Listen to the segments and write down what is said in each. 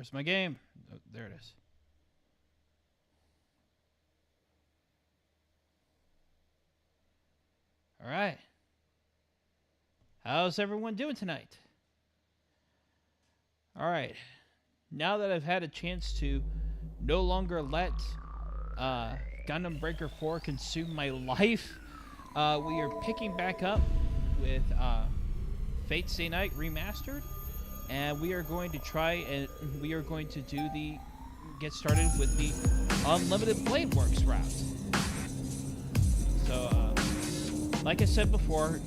Where's my game? Oh, there it is. All right. How's everyone doing tonight? All right. Now that I've had a chance to no longer let Gundam Breaker 4 consume my life, we are picking back up with Fate Stay Night Remastered, and we are going to get started with the Unlimited Blade Works route. So, like I said before,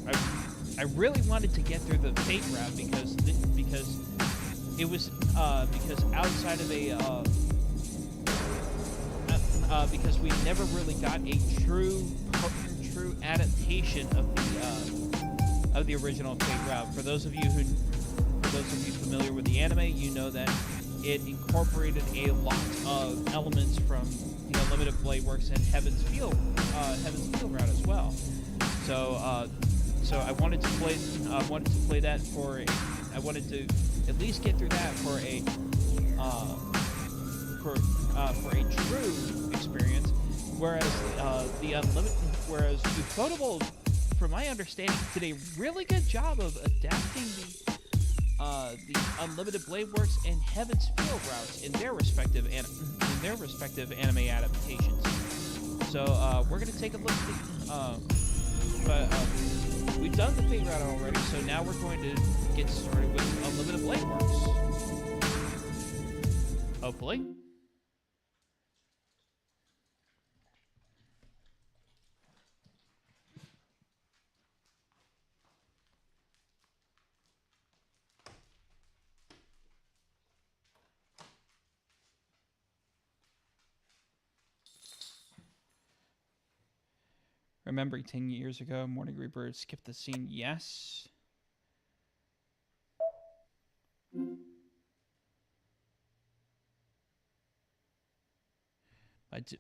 I really wanted to get through the Fate route because it was because outside of because we never really got a true adaptation of the original Fate route. For those of you familiar with the anime, you know that it incorporated a lot of elements from the Unlimited Blade Works and Heaven's Feel route as well. So I wanted to play that for I wanted to at least get through that for a true experience. Whereas Ufotable, from my understanding, did a really good job of adapting the Unlimited Blade Works and Heaven's Feel routes in their respective anime adaptations. So we're gonna take a look at but we've done the Fate route already, so now we're going to get started with Unlimited Blade Works. Hopefully. Remembering 10 years ago, Morning Reaper skipped the scene. Yes. I do.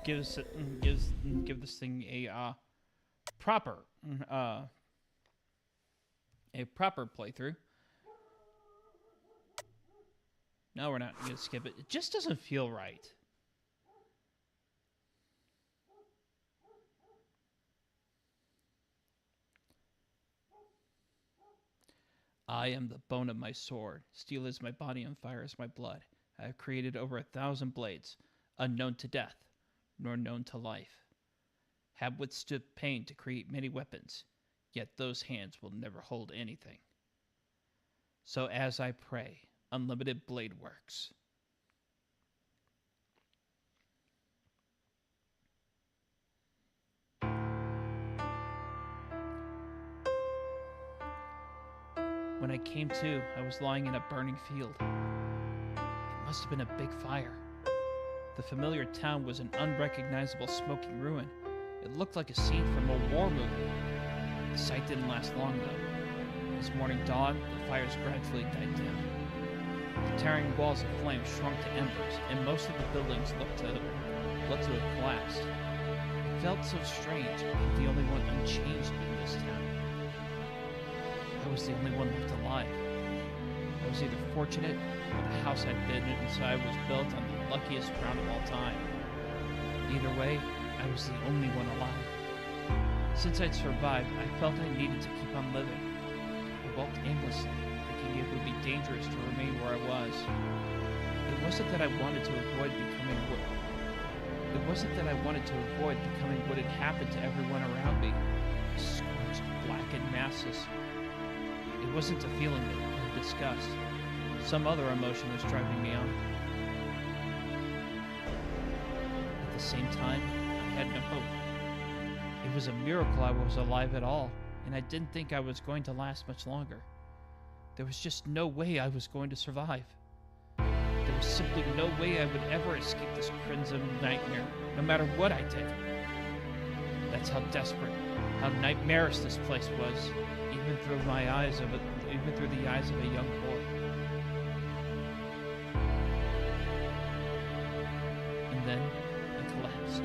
Give this thing a proper playthrough. No, we're not gonna skip it. It just doesn't feel right. I am the bone of my sword. Steel is my body and fire is my blood. I have created over 1,000 blades, unknown to death, nor known to life. Have withstood pain to create many weapons, yet those hands will never hold anything. So as I pray, Unlimited Blade Works. When I came to, I was lying in a burning field. It must have been a big fire. The familiar town was an unrecognizable smoking ruin. It looked like a scene from a war movie. The sight didn't last long, though. As morning dawned, the fires gradually died down. The tearing walls of flame shrunk to embers, and most of the buildings looked to have collapsed. It felt so strange, being the only one unchanged in this town. I was the only one left alive. I was either fortunate, or the house I'd been inside was built on the luckiest ground of all time. Either way, I was the only one alive. Since I'd survived, I felt I needed to keep on living. I walked aimlessly, thinking it would be dangerous to remain where I was. It wasn't that I wanted to avoid becoming what had happened to everyone around me. Scorched, blackened masses. It wasn't a feeling of disgust. Some other emotion was driving me on. At the same time, I had no hope. It was a miracle I was alive at all, and I didn't think I was going to last much longer. There was just no way I was going to survive. There was simply no way I would ever escape this crimson nightmare, no matter what I did. That's how desperate, how nightmarish this place was, even through the eyes of a young boy. And then I collapsed.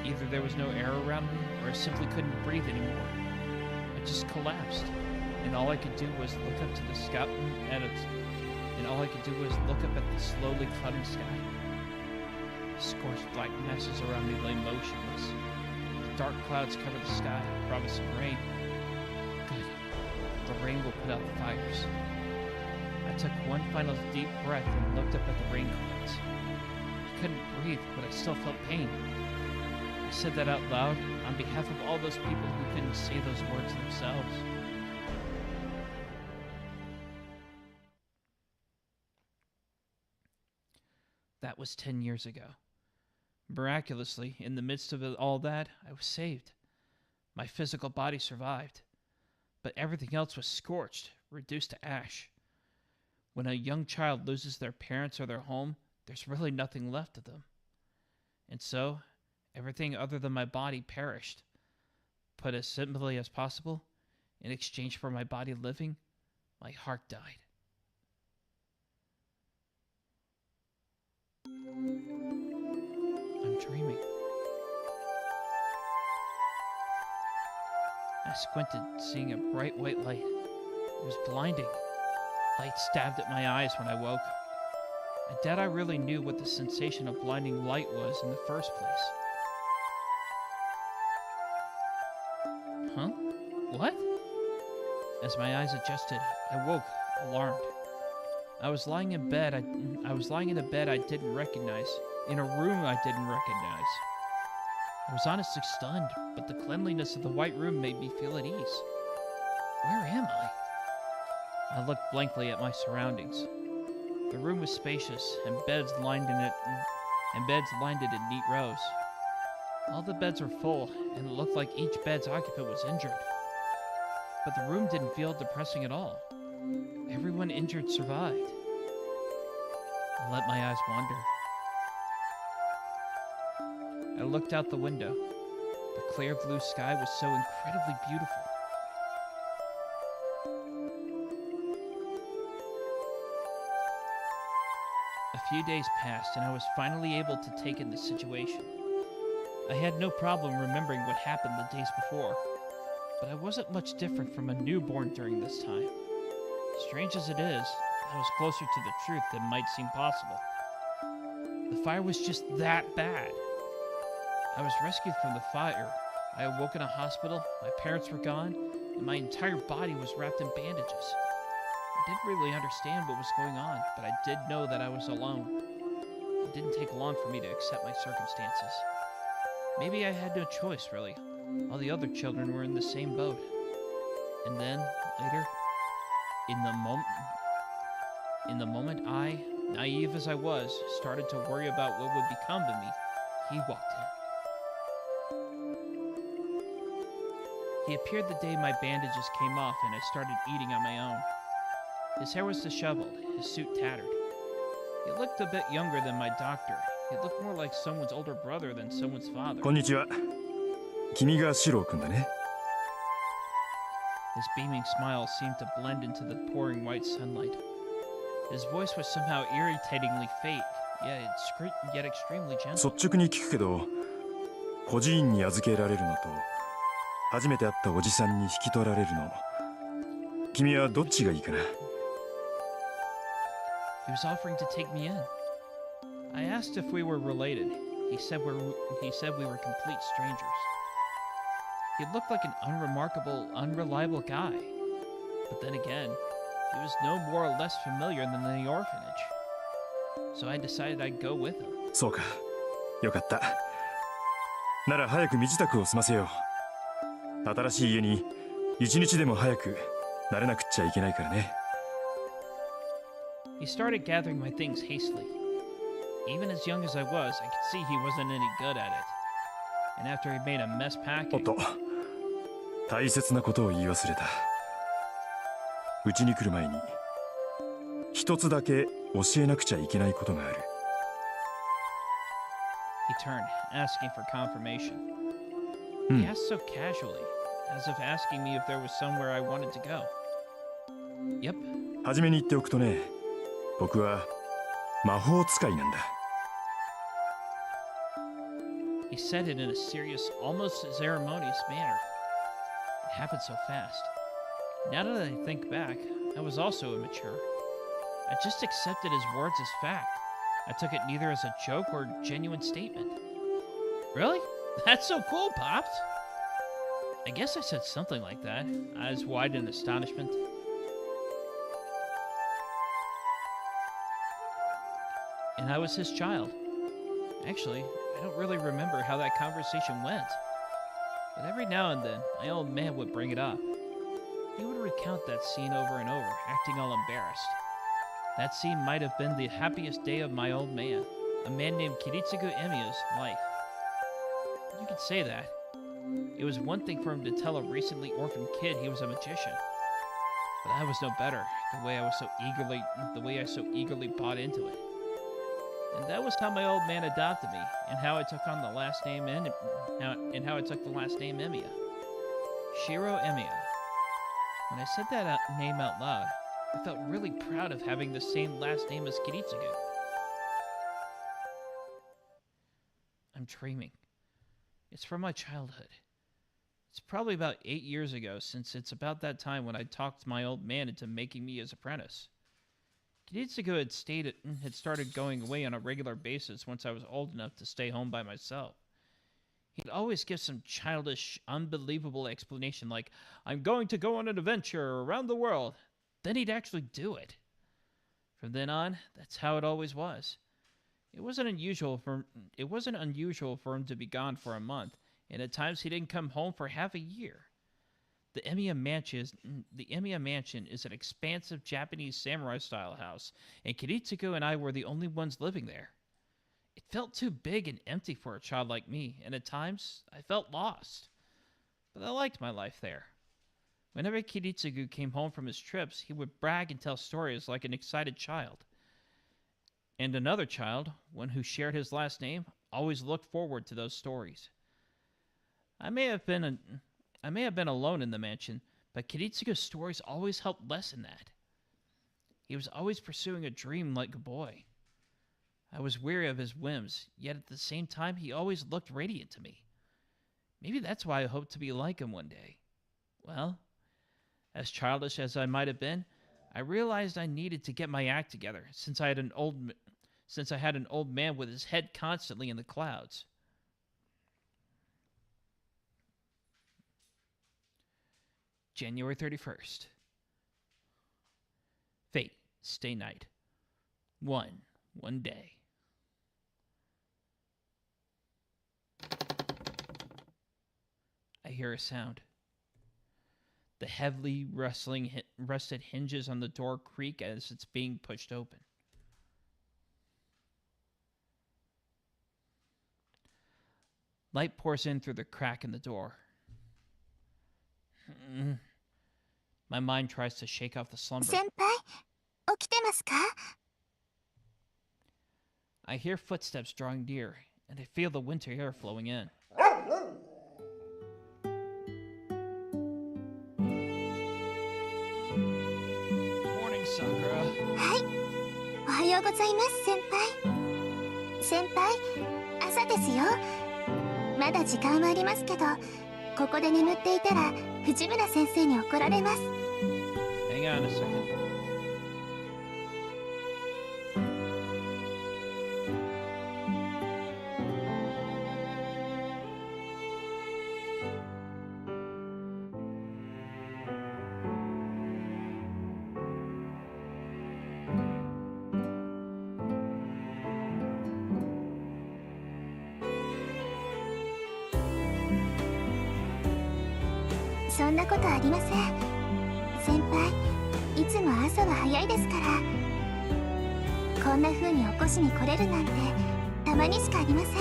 Either there was no air around me, or I simply couldn't breathe anymore. I just collapsed, and all I could do was look up to the sky, the slowly clouding sky. Scorched black masses around me lay motionless. The dark clouds covered the sky, promising rain. Good. The rain will put out the fires. I took one final deep breath and looked up at the rain clouds. I couldn't breathe, but I still felt pain. I said that out loud on behalf of all those people who couldn't say those words themselves. That was 10 years ago. Miraculously, in the midst of all that, I was saved. My physical body survived, but everything else was scorched, reduced to ash. When a young child loses their parents or their home, there's really nothing left of them. And so, everything other than my body perished. Put as simply as possible, in exchange for my body living, my heart died. I'm dreaming. I squinted, seeing a bright white light. It was blinding. Light stabbed at my eyes when I woke. I doubt I really knew what the sensation of blinding light was in the first place. Huh? What? As my eyes adjusted, I woke, alarmed. I was lying in a bed I didn't recognize, in a room I didn't recognize. I was honestly stunned, but the cleanliness of the white room made me feel at ease. Where am I? I looked blankly at my surroundings. The room was spacious, and beds lined it in neat rows. All the beds were full, and it looked like each bed's occupant was injured. But the room didn't feel depressing at all. Everyone injured survived. I let my eyes wander. I looked out the window. The clear blue sky was so incredibly beautiful. A few days passed, and I was finally able to take in the situation. I had no problem remembering what happened the days before, but I wasn't much different from a newborn during this time. Strange as it is, I was closer to the truth than might seem possible. The fire was just that bad. I was rescued from the fire. I awoke in a hospital, my parents were gone, and my entire body was wrapped in bandages. I didn't really understand what was going on, but I did know that I was alone. It didn't take long for me to accept my circumstances. Maybe I had no choice, really. All the other children were in the same boat. And then, later, in the moment I, naive as I was, started to worry about what would become of me, he walked in. He appeared the day my bandages came off and I started eating on my own. His hair was disheveled, his suit tattered. He looked a bit younger than my doctor. He looked more like someone's older brother than someone's father. こんにちは。君がシロー君だね。 His beaming smile seemed to blend into the pouring white sunlight. His voice was somehow irritatingly faint, yet extremely gentle. 率直に聞くけど、孤児院に預けられるのと、初めて会ったおじさんに引き取られるの、君はどっちがいいかな？ He was offering to take me in. I asked if we were related. He said we were complete strangers. He looked like an unremarkable, unreliable guy. But then again, he was no more or less familiar than the orphanage. So I decided I'd go with him. そうか。よかった。なら早く身支度を済ませよう。新しい家に一日でも早く慣れなくっちゃいけないからね。He started gathering my things hastily. Even as young as I was, I could see he wasn't any good at it. And after he made a mess おっ packing, と、大切なことを言い忘れた。うちに来る前に一つだけ教えなくちゃいけないことがある。he turned, asking for confirmation. Hmm. He asked so casually, as if asking me if there was somewhere I wanted to go. Yep, はじめに言っておくとね、僕は魔法使いなんだ。he said it in a serious, almost ceremonious manner. It happened so fast. Now that I think back, I was also immature. I just accepted his words as fact. I took it neither as a joke or genuine statement. Really? That's so cool, Pops! I guess I said something like that, eyes wide in astonishment. And I was his child. Actually, I don't really remember how that conversation went. But every now and then, my old man would bring it up. He would recount that scene over and over, acting all embarrassed. That scene might have been the happiest day of my old man, a man named Kiritsugu Emiya's life. You could say that. It was one thing for him to tell a recently orphaned kid he was a magician. But I was no better, the way I so eagerly bought into it. And that was how my old man adopted me, and how I took on the last name Emiya. Shiro Emiya. When I said that name out loud, I felt really proud of having the same last name as Kiritsugu. I'm dreaming. It's from my childhood. It's probably about 8 years ago, since it's about that time when I talked my old man into making me his apprentice. Kiritsugu had started going away on a regular basis once I was old enough to stay home by myself. He'd always give some childish, unbelievable explanation like, I'm going to go on an adventure around the world. Then he'd actually do it. From then on, that's how it always was. It wasn't unusual for him to be gone for a month, and at times he didn't come home for half a year. The Emiya Mansion is an expansive Japanese samurai-style house, and Kiritsugu and I were the only ones living there. It felt too big and empty for a child like me, and at times I felt lost. But I liked my life there. Whenever Kiritsugu came home from his trips, he would brag and tell stories like an excited child. And another child, one who shared his last name, always looked forward to those stories. I may have been alone in the mansion, but Kiritsugu's stories always helped lessen that. He was always pursuing a dream like a boy. I was weary of his whims, yet at the same time he always looked radiant to me. Maybe that's why I hoped to be like him one day. Well, as childish as I might have been, I realized I needed to get my act together since I had an old man with his head constantly in the clouds. January 31st. Fate, stay night. One day. I hear a sound. The heavily rusted hinges on the door creak as it's being pushed open. Light pours in through the crack in the door. My mind tries to shake off the slumber. 先輩、起きてますか? I hear footsteps drawing near, and I feel the winter air flowing in. Morning, Sakura. はい。おはようございます、先輩。先輩、朝ですよ。まだ時間はありますけど、ここで眠っていたら藤村先生に怒られます。Hang on a second. そんなことありません。先輩、いつも朝は早いですから。こんな風に起こしに来れるなんてたまにしかありません。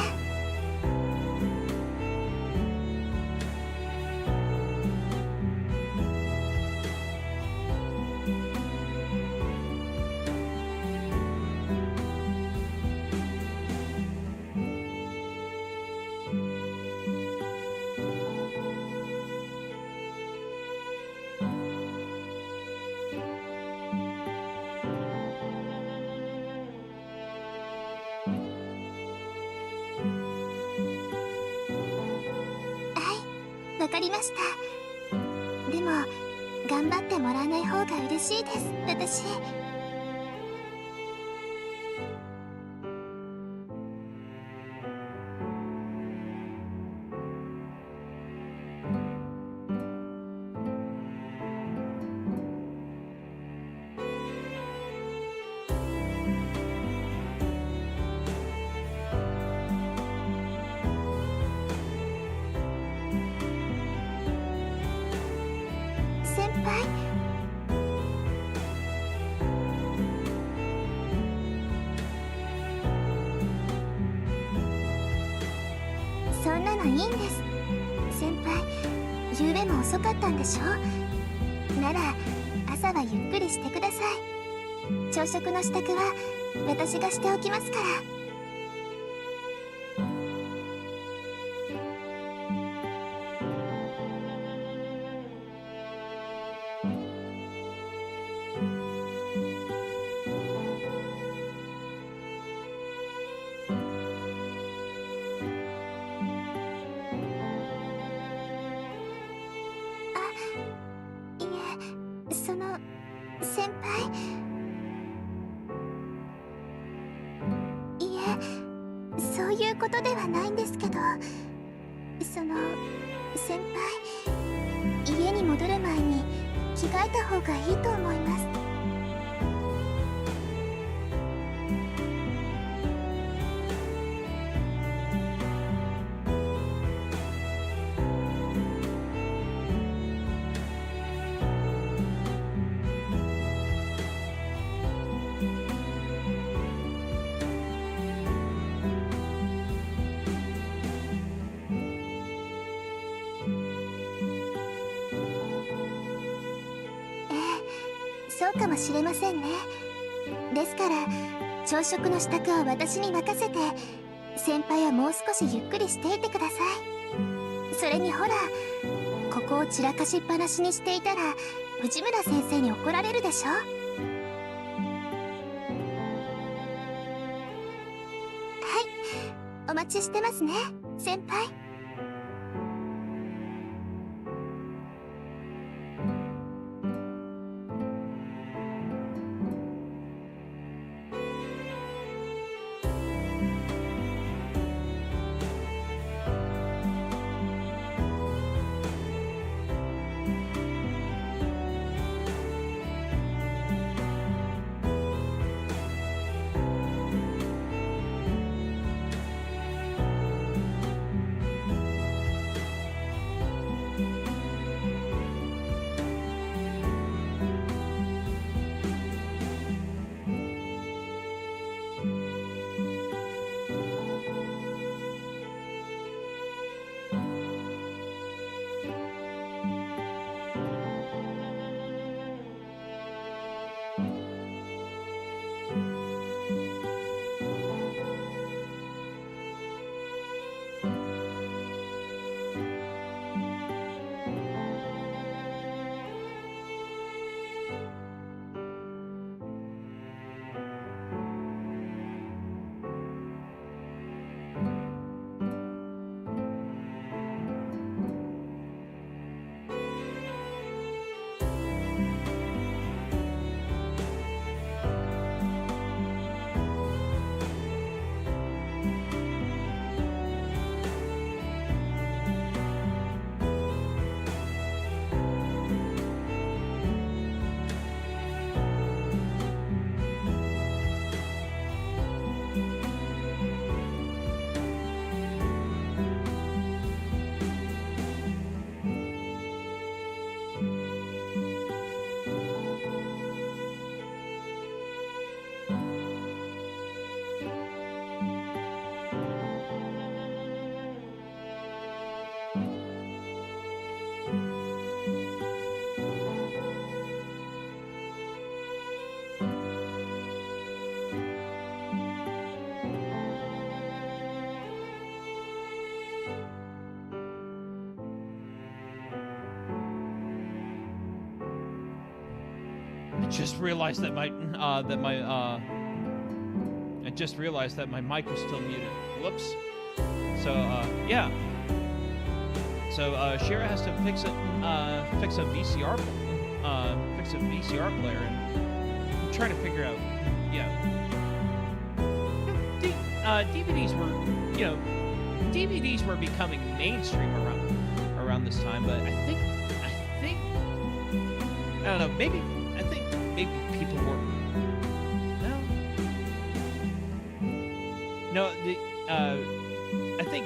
わかりました。でも頑張ってもらわない方が嬉しいです、私。先輩、そんなのいいんです。先輩、夕べも遅かったんでしょ。なら朝はゆっくりしてください。朝食の支度は私がしておきますから。その先輩、いえ、そういうことではないんですけど、その先輩、家に戻る前に着替えた方がいいと思います。そうかもしれませんね。ですから朝食の支度は私に任せて、先輩はもう少しゆっくりしていてください。それにほら、ここを散らかしっぱなしにしていたら藤村先生に怒られるでしょ。はい、お待ちしてますね、先輩。I just realized that my mic was still muted. Whoops. So yeah. So Shira has to fix a VCR player, and I'm trying to figure out. Yeah. DVDs were becoming mainstream around this time, but I think I don't know, maybe people were I think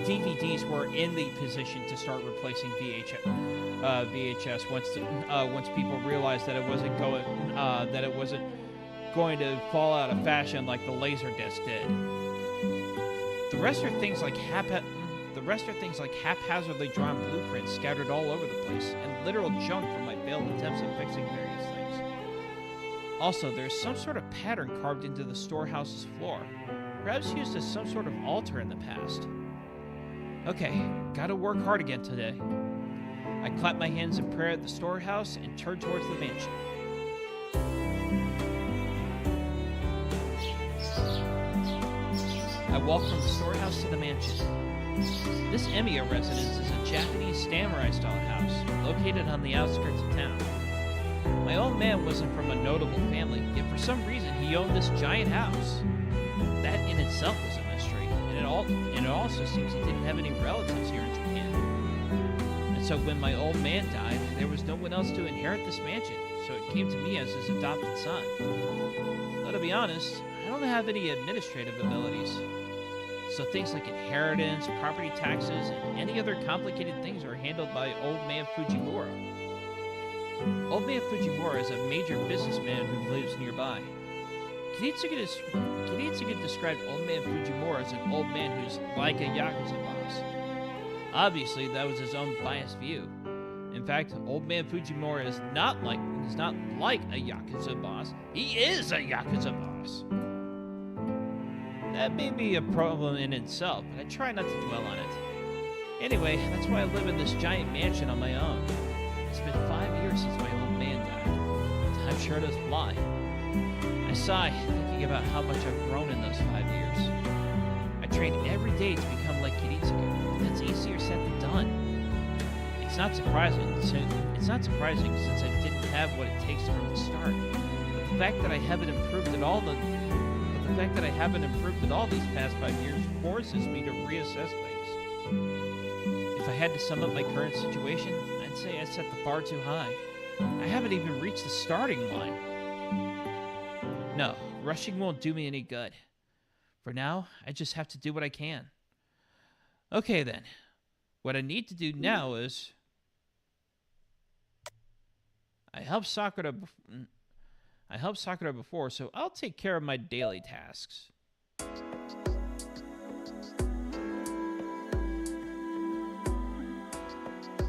DVDs were in the position to start replacing VHS once people realized that it wasn't going to fall out of fashion like the Laserdisc did. The rest are things like haphazardly drawn blueprints scattered all over the place, and literal junk from my failed attempts at fixing various things. Also, there's some sort of pattern carved into the storehouse's floor, perhaps used as some sort of altar in the past. Okay, gotta work hard again today. I clap my hands in prayer at the storehouse and turn towards the mansion. I walk from the storehouse to the mansion. This Emiya residence is a Japanese samurai-style house located on the outskirts of town. My old man wasn't from a notable family, yet for some reason he owned this giant house. That in itself was a mystery, and it also seems he didn't have any relatives here in Japan. And so when my old man died, there was no one else to inherit this mansion, so it came to me as his adopted son. Though to be honest, I don't have any administrative abilities. So things like inheritance, property taxes, and any other complicated things are handled by Old Man Fujimura. Old Man Fujimura is a major businessman who lives nearby. Kiritsuga described Old Man Fujimura as an old man who's like a Yakuza boss. Obviously, that was his own biased view. In fact, Old Man Fujimura is not like a Yakuza boss. He is a Yakuza boss. That may be a problem in itself, but I try not to dwell on it. Anyway, that's why I live in this giant mansion on my own. It's been 5 years since my old man died. Time sure does fly. I sigh, thinking about how much I've grown in those 5 years. I train every day to become like Kiritsuga, but that's easier said than done. It's not surprising since I didn't have what it takes from the start. But the fact that I haven't improved at all these past 5 years forces me to reassess things. If I had to sum up my current situation, I'd say I set the bar too high. I haven't even reached the starting line. No, rushing won't do me any good. For now, I just have to do what I can. Okay then. What I need to do now is... I helped Sakura before, so I'll take care of my daily tasks.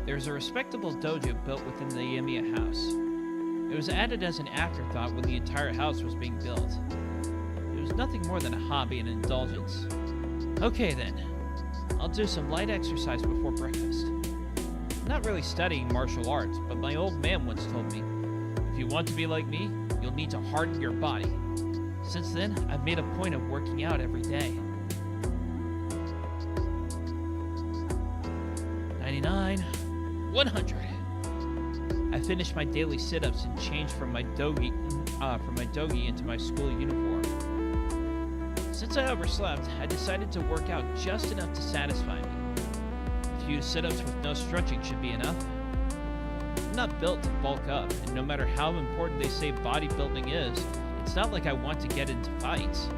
There's a respectable dojo built within the Emiya house. It was added as an afterthought when the entire house was being built. It was nothing more than a hobby and indulgence. Okay then, I'll do some light exercise before breakfast. I'm not really studying martial arts, but my old man once told me, if you want to be like me, you'll need to harden your body. Since then, I've made a point of working out every day. 99, 100. I finished my daily sit-ups and changed from my dogi into my school uniform. Since I overslept, I decided to work out just enough to satisfy me. A few sit-ups with no stretching should be enough. I'm not built to bulk up, and no matter how important they say bodybuilding is, it's not like I want to get into fights.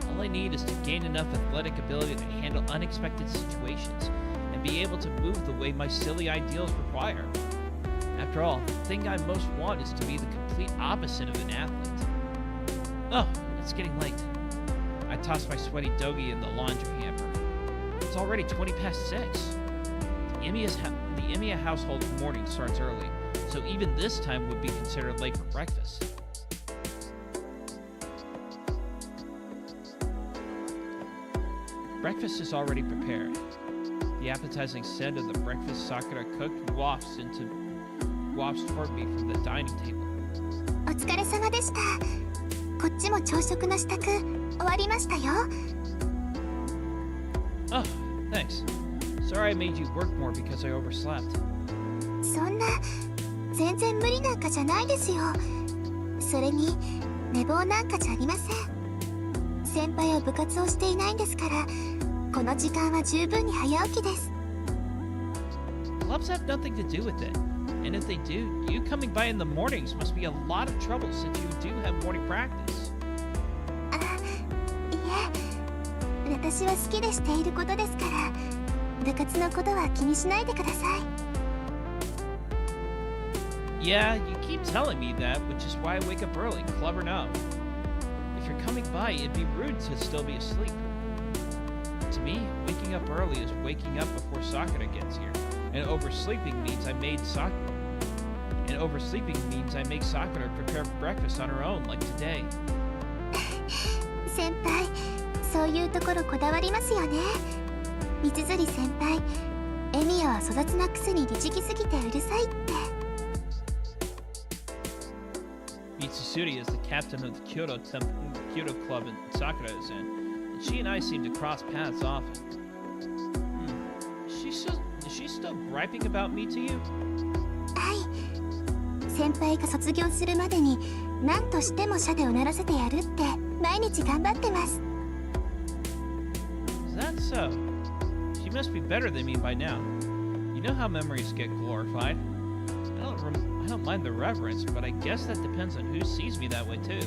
All I need is to gain enough athletic ability to handle unexpected situations and be able to move the way my silly ideals require. After all, the thing I most want is to be the complete opposite of an athlete. Oh, it's getting late. I toss my sweaty dogi in the laundry hamper. It's already 6:20. The Emiya household morning starts early, so even this time would be considered late for breakfast. Breakfast is already prepared. The appetizing scent of the breakfast Sakura cooked wafts toward me from the dining table. お疲れ様でした。こっちも朝食の支度終わりましたよ。Oh, thanks. Sorry I made you work more because I overslept. そんな、全然無理なんかじゃないですよ。それに寝坊なんかじゃありません。先輩は部活をしていないんですから、この時間は十分に早起きです。Clubs have nothing to do with it. And if they do, you coming by in the mornings must be a lot of trouble since you do have morning practice. あ、いえ、私は好きでしていることですから、部活のことは気にしないでください。Yeah, you keep telling me that, which is why I wake up early, club or no. If you're coming by, it'd be rude to still be asleep. To me, waking up early is waking up before Sakura gets here, and oversleeping means I make Sakura prepare breakfast on her own, like today. 先輩、そういうところこだわりますよね。三釣先輩、エミヤは育つなくせに律儀すぎてうるさいって。Mitsusuri is the captain of the Kyoto Club Sakura is in, and she and I seem to cross paths often. Is she still griping about me to you? はい。先輩が卒業するまでに何としても社でを鳴らせてやるって毎日頑張ってます。Is that so? She must be better than me by now. You know how memories get glorified. I don't mind the reverence, but I guess that depends on who sees me that way too.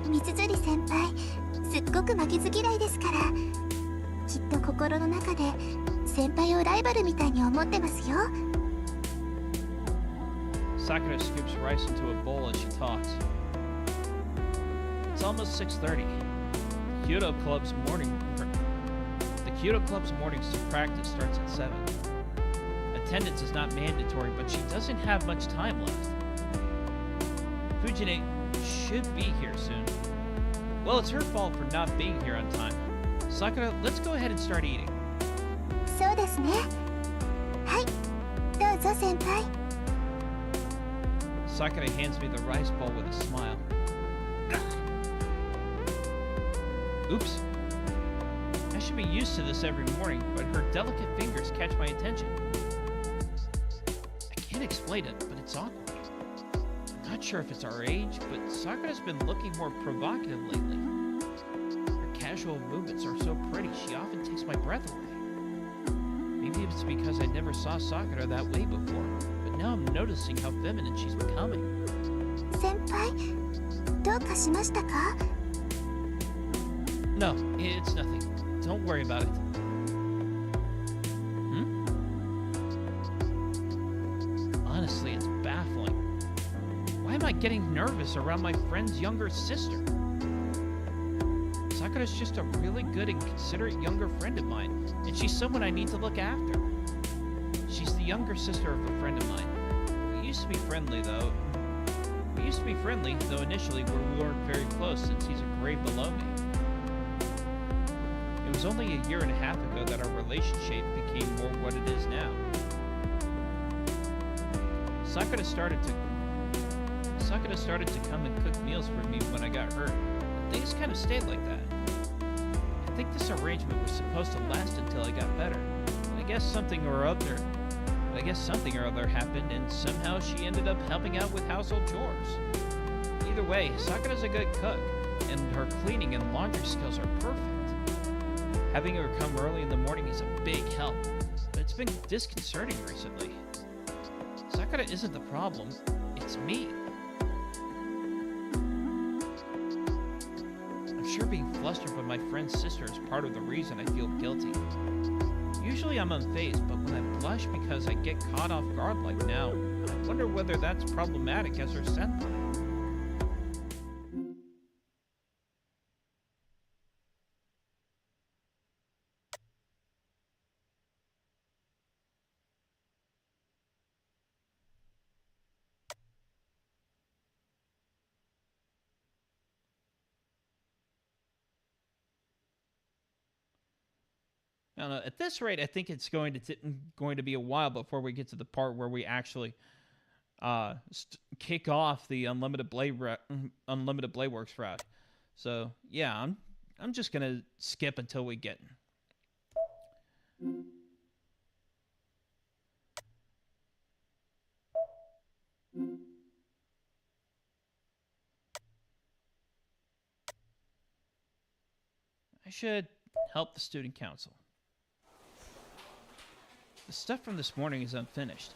三釣先輩、すっごく負けず嫌いですから、きっと心の中で先輩をライバルみたいに思ってますよ。Sakura scoops rice into a bowl as she talks. It's almost 6:30. The Kyoto Club's morning practice starts at 7. Attendance is not mandatory, but she doesn't have much time left. Fujine should be here soon. Well, it's her fault for not being here on time. Sakura, let's go ahead and start eating. そうですね。はい、どうぞ先輩。Sakura hands me the rice bowl with a smile. Oops. I should be used to this every morning, but her delicate fingers catch my attention. I can't explain it, but it's awkward. I'm not sure if it's our age, but Sakura's been looking more provocative lately. Her casual movements are so pretty, she often takes my breath away. Maybe it's because I never saw Sakura that way before, but now I'm noticing how feminine she's becoming. 先輩、どうかしましたか？ No, it's nothing. Don't worry about it. Honestly, it's baffling. Why am I getting nervous around my friend's younger sister? Sakura's just a really good and considerate younger friend of mine, and she's someone I need to look after. She's the younger sister of a friend of mine. We used to be friendly, though initially we weren't very close since he's a grade below me. It was only a year and a half ago that our relationship became more what it is now. Sakura started to come and cook meals for me when I got hurt. Things kind of stayed like that. I think this arrangement was supposed to last until I got better. But I guess something or other happened, and somehow she ended up helping out with household chores. Either way, Sakura's a good cook, and her cleaning and laundry skills are perfect. Having her come early in the morning is a big help, but it's been disconcerting recently. Sakura isn't the problem, it's me. I'm sure being flustered by my friend's sister is part of the reason I feel guilty. Usually I'm unfazed, but when I blush because I get caught off guard like now, I wonder whether that's problematic as her senpai. I don't know. At this rate, I think it's going to be a while before we get to the part where we actually kick off the Unlimited Blade Works route. So yeah, I'm just gonna skip until we get. I should help the student council. The stuff from this morning is unfinished,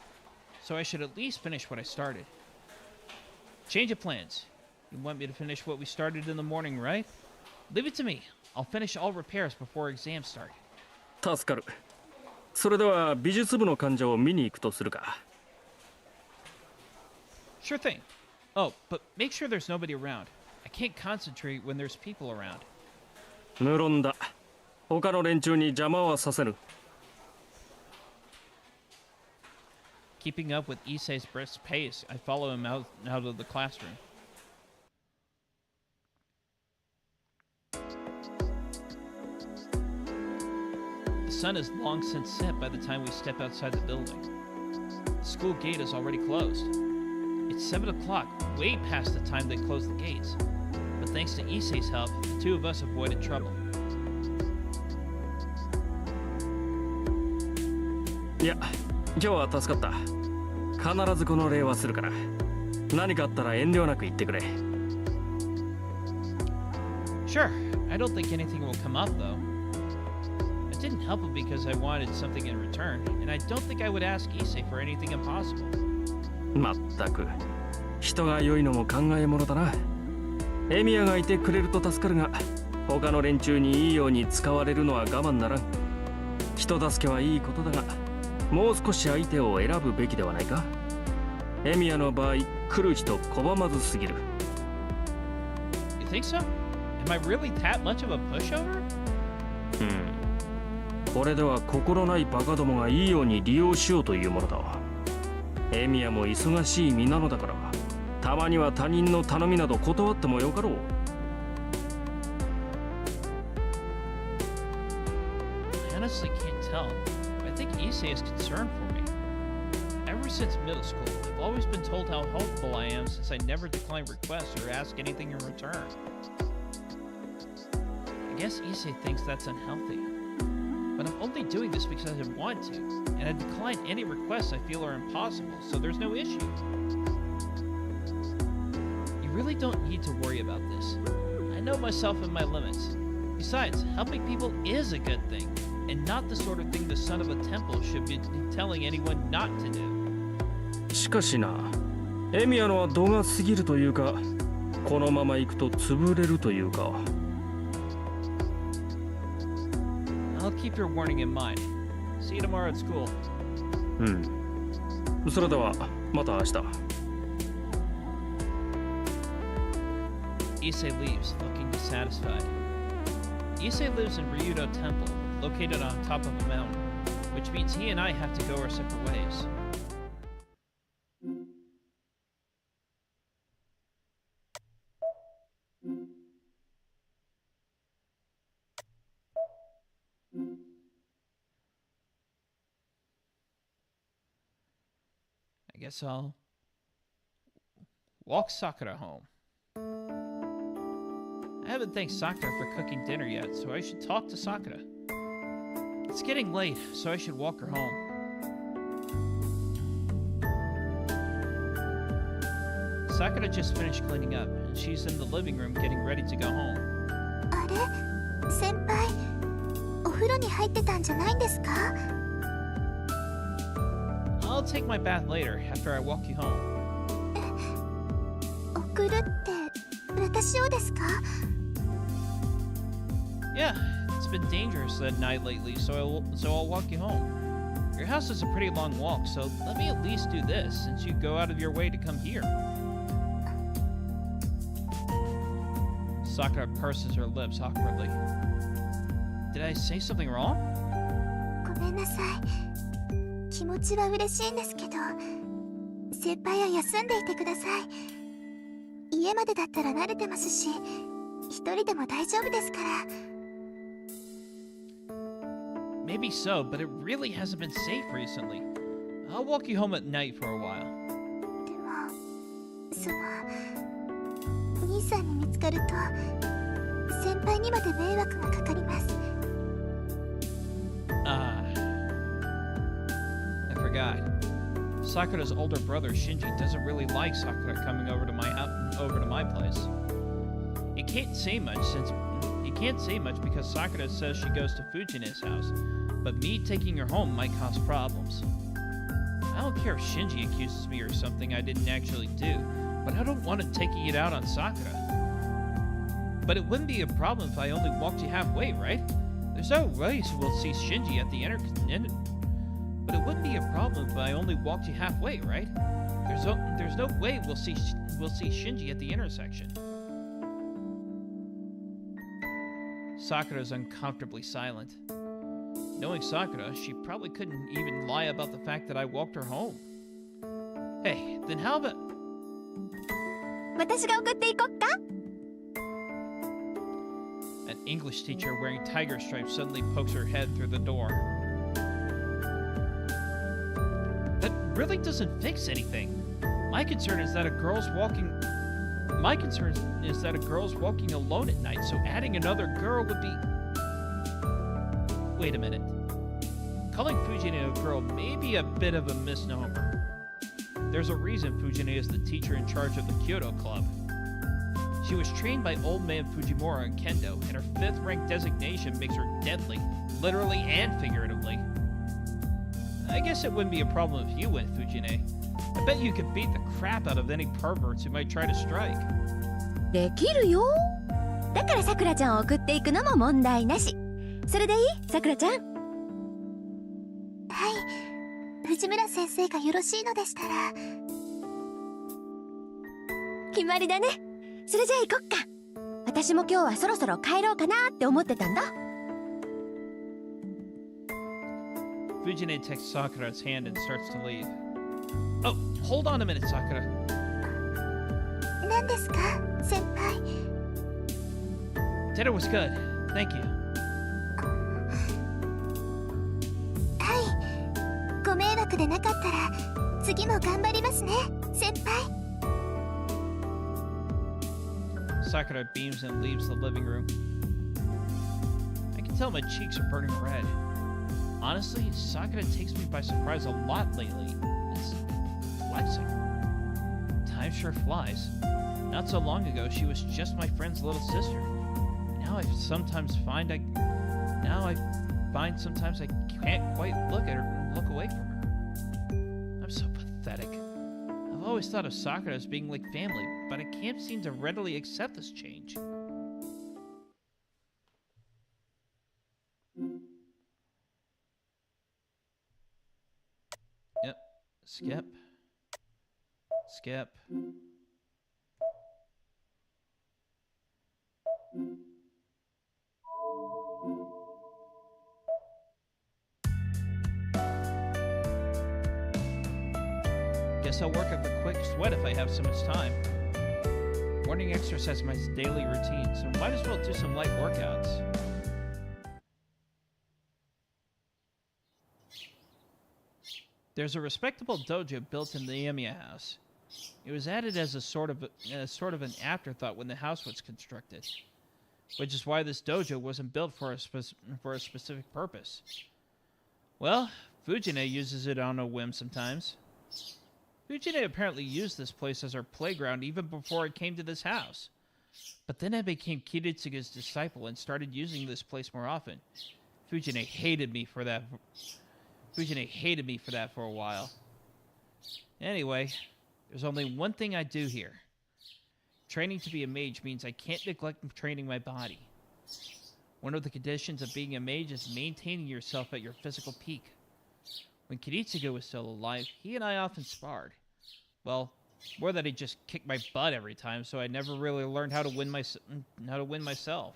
so I should at least finish what I started. Change of plans. You want me to finish what we started in the morning, right? Leave it to me. I'll finish all repairs before exams start. 助かる。それでは美術部の患者を見に行くとするか。Sure thing. Oh, but make sure there's nobody around. I can't concentrate when there's people around. 無論だ。他の連中に邪魔はさせぬ。Keeping up with Issei's brisk pace, I follow him out of the classroom. The sun is long since set by the time we step outside the building. The school gate is already closed. It's 7 o'clock, way past the time they close the gates. But thanks to Issei's help, the two of us avoided trouble. いや、今日は助かった。必ずこの礼はするから。何かあったら遠慮なく言ってくれ。Sure, I don't think anything will come up though. I didn't help him because I wanted something in return, and I don't think I would ask Issei for anything impossible. まったく、人が良いのも考えものだな。エミヤがいてくれると助かるが、他の連中にいいように使われるのは我慢ならん。人助けはいいことだが、もう少し相手を選ぶべきではないか。エミヤの場合、来る人拒まずすぎる。You think so? Am I really that much of a pushover? これでは心ないバカどもがいいように利用しようというものだ。エミヤも忙しい身なのだから、たまには他人の頼みなど断ってもよかろう。I honestly can't tell. I think Issei is concerned for me. Ever since middle school, I've always been told how helpful I am since I never decline requests or ask anything in return. I guess Issei thinks that's unhealthy. But I'm only doing this because I want to, and I decline any requests I feel are impossible, so there's no issue. You really don't need to worry about this. I know myself and my limits. Besides, helping people is a good thing, and not the sort of thing the son of a temple should be telling anyone not to do. しかしな、エミヤのは度が過ぎるというか、このまま行くと潰れるというか。I'll keep your warning in mind. See you tomorrow at school. それではまた明日。Issei leaves, looking dissatisfied. Issei lives in Ryudo Temple, located on top of a mountain, which means he and I have to go our separate ways. I guess I'll walk Sakura home. I haven't thanked Sakura for cooking dinner yet, so I should talk to Sakura. It's getting late, so I should walk her home. Sakura just finished cleaning up, and she's in the living room getting ready to go home. あれ先輩、お風呂に入ってたんじゃないんですか？ I'll take my bath later, after I walk you home. 送るって私をですか？ Yeah, it's been dangerous that night lately, so I'll walk you home. Your house is a pretty long walk, so let me at least do this, since you go out of your way to come here. Sakura purses her lips awkwardly. Did I say something wrong? ごめんなさい。気持ちは嬉しいんですけど、先輩は休んでいてください。家までだったら慣れてますし、一人でも大丈夫ですから。Maybe so, but it really hasn't been safe recently. I'll walk you home at night for a while. で兄さんに見つかると先輩にまで迷惑がかかります。I forgot. Sakura's older brother Shinji doesn't really like Sakura coming over to my place. He can't say much because Sakura says she goes to Fujine's house, but me taking her home might cause problems. I don't care if Shinji accuses me or something I didn't actually do, but I don't want him taking it out on Sakura. But it wouldn't be a problem if I only walked you halfway, right? There's no way we'll see Shinji at the But it wouldn't be a problem if I only walked you halfway, right? There's no way we'll see Shinji at the intersection. Sakura's uncomfortably silent. Knowing Sakura, she probably couldn't even lie about the fact that I walked her home. Hey, then how about... 私が送っていこっか? An English teacher wearing tiger stripes suddenly pokes her head through the door. That really doesn't fix anything. My concern is that a girl's walking alone at night, so adding another girl would be... Wait a minute. Calling Fujine a girl may be a bit of a misnomer. There's a reason Fujine is the teacher in charge of the Kyoto Club. She was trained by Old Man Fujimura in Kendo, and her 5th rank designation makes her deadly, literally and figuratively. I guess it wouldn't be a problem if you went, Fujine. I bet you could beat the crap out of any perverts who might try to strike. できるよ。だからさくらちゃんを送っていくのも問題なし。それでいい？さくらちゃん。はい。藤村先生がよろしいのでしたら。決まりだね。それじゃあ行こっか。私も今日はそろそろ帰ろうかなって思ってたんだ。Fujine takes Sakura's hand and starts to leave. Oh, hold on a minute, Sakura. 何ですか、先輩。Dinner was good. Thank you. はい。ご迷惑でなかったら次も頑張りますね、先輩。Sakura beams and leaves the living room. I can tell my cheeks are burning red. Honestly, Sakura takes me by surprise a lot lately. It's flexing. Time sure flies. Not so long ago, she was just my friend's little sister. Now I find sometimes I can't quite look away from her. I'm so pathetic. I've always thought of Sakura as being like family, but I can't seem to readily accept this change. Yep. Skip. Skip. Guess I'll work up a quick sweat if I have so much time. Morning exercise is my daily routine, so might as well do some light workouts. There's a respectable dojo built in the Emiya house. It was added as a sort of an afterthought when the house was constructed, which is why this dojo wasn't built for a specific purpose. Well, Fujine uses it on a whim sometimes. Fujine apparently used this place as her playground even before it came to this house. But then I became Kiritsuga's disciple and started using this place more often. Fujine hated me for that for a while. Anyway, there's only one thing I do here. Training to be a mage means I can't neglect training my body. One of the conditions of being a mage is maintaining yourself at your physical peak. When Kiritsuga was still alive, he and I often sparred. Well, more that he just kicked my butt every time, so I never really learned how to win myself.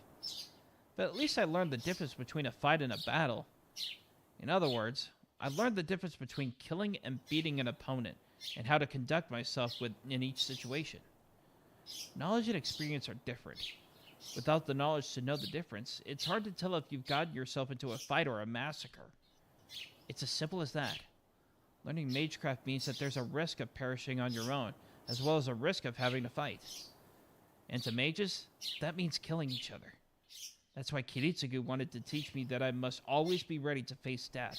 But at least I learned the difference between a fight and a battle. In other words, I learned the difference between killing and beating an opponent, and how to conduct myself in each situation. Knowledge and experience are different. Without the knowledge to know the difference, it's hard to tell if you've gotten yourself into a fight or a massacre. It's as simple as that. Learning magecraft means that there's a risk of perishing on your own, as well as a risk of having to fight. And to mages, that means killing each other. That's why Kiritsugu wanted to teach me that I must always be ready to face death.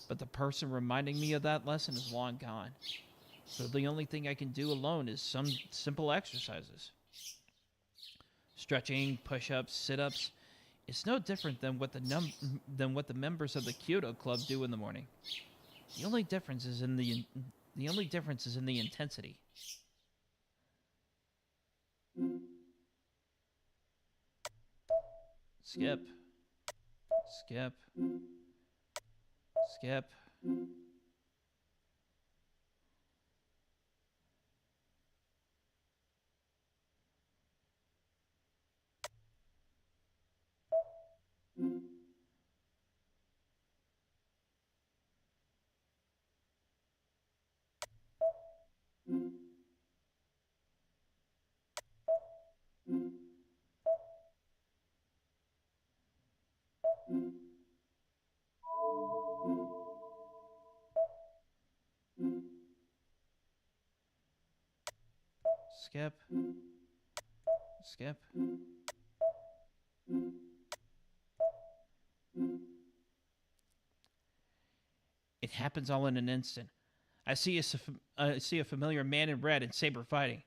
But the person reminding me of that lesson is long gone. So the only thing I can do alone is some simple exercises. Stretching, push-ups, sit-ups. It's no different than what the members of the Kyoto Club do in the morning. The only difference is in the intensity. Skip. Skip. Skip. Skip. Skip. It happens all in an instant. I see a familiar man in red and Saber fighting.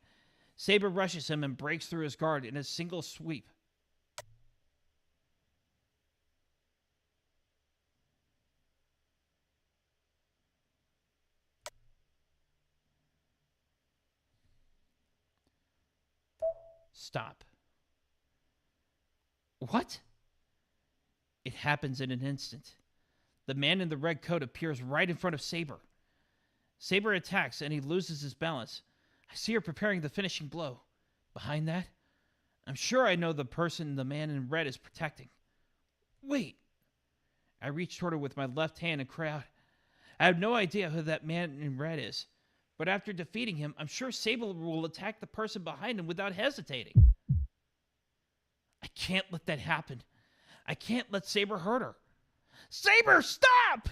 Saber rushes him and breaks through his guard in a single sweep. Stop. What? It happens in an instant. The man in the red coat appears right in front of Saber. Saber attacks and he loses his balance. I see her preparing the finishing blow. Behind that, I'm sure I know the person the man in red is protecting. Wait. I reach toward her with my left hand and cry out. I have no idea who that man in red is. But after defeating him, I'm sure Saber will attack the person behind him without hesitating. I can't let that happen. I can't let Saber hurt her. Saber, stop!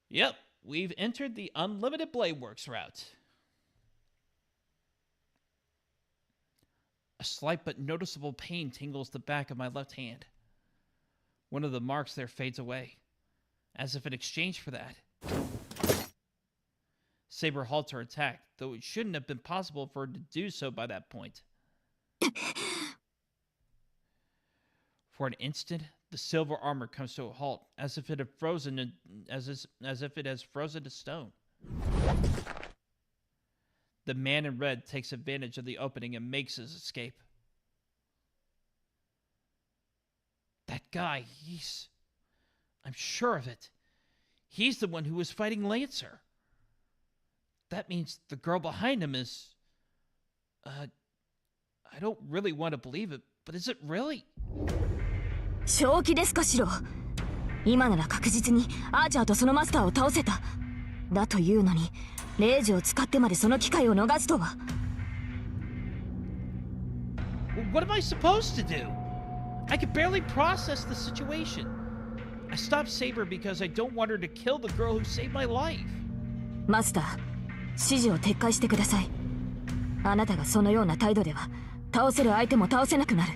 Yep, we've entered the Unlimited Blade Works route. A slight but noticeable pain tingles the back of my left hand. One of the marks there fades away, as if in exchange for that. Saber halts her attack, though it shouldn't have been possible for her to do so by that point. For an instant, the silver armor comes to a halt, as if it had frozen as if it has frozen to stone. The man in red takes advantage of the opening and makes his escape. That guy, I'm sure of it. He's the one who was fighting Lancer. That means the girl behind him is... I don't really want to believe it, but is it really? 正気ですかシロ。今なら確実にアーチャーとそのマスターを倒せた。だというのに、レイジを使ってまでその機会を逃すとは。What am I supposed to do? I can barely process the situation. I stopped Saber because I don't want her to kill the girl who saved my life. マスター、指示を撤回してください。あなたがそのような態度では、倒せる相手も倒せなくなる。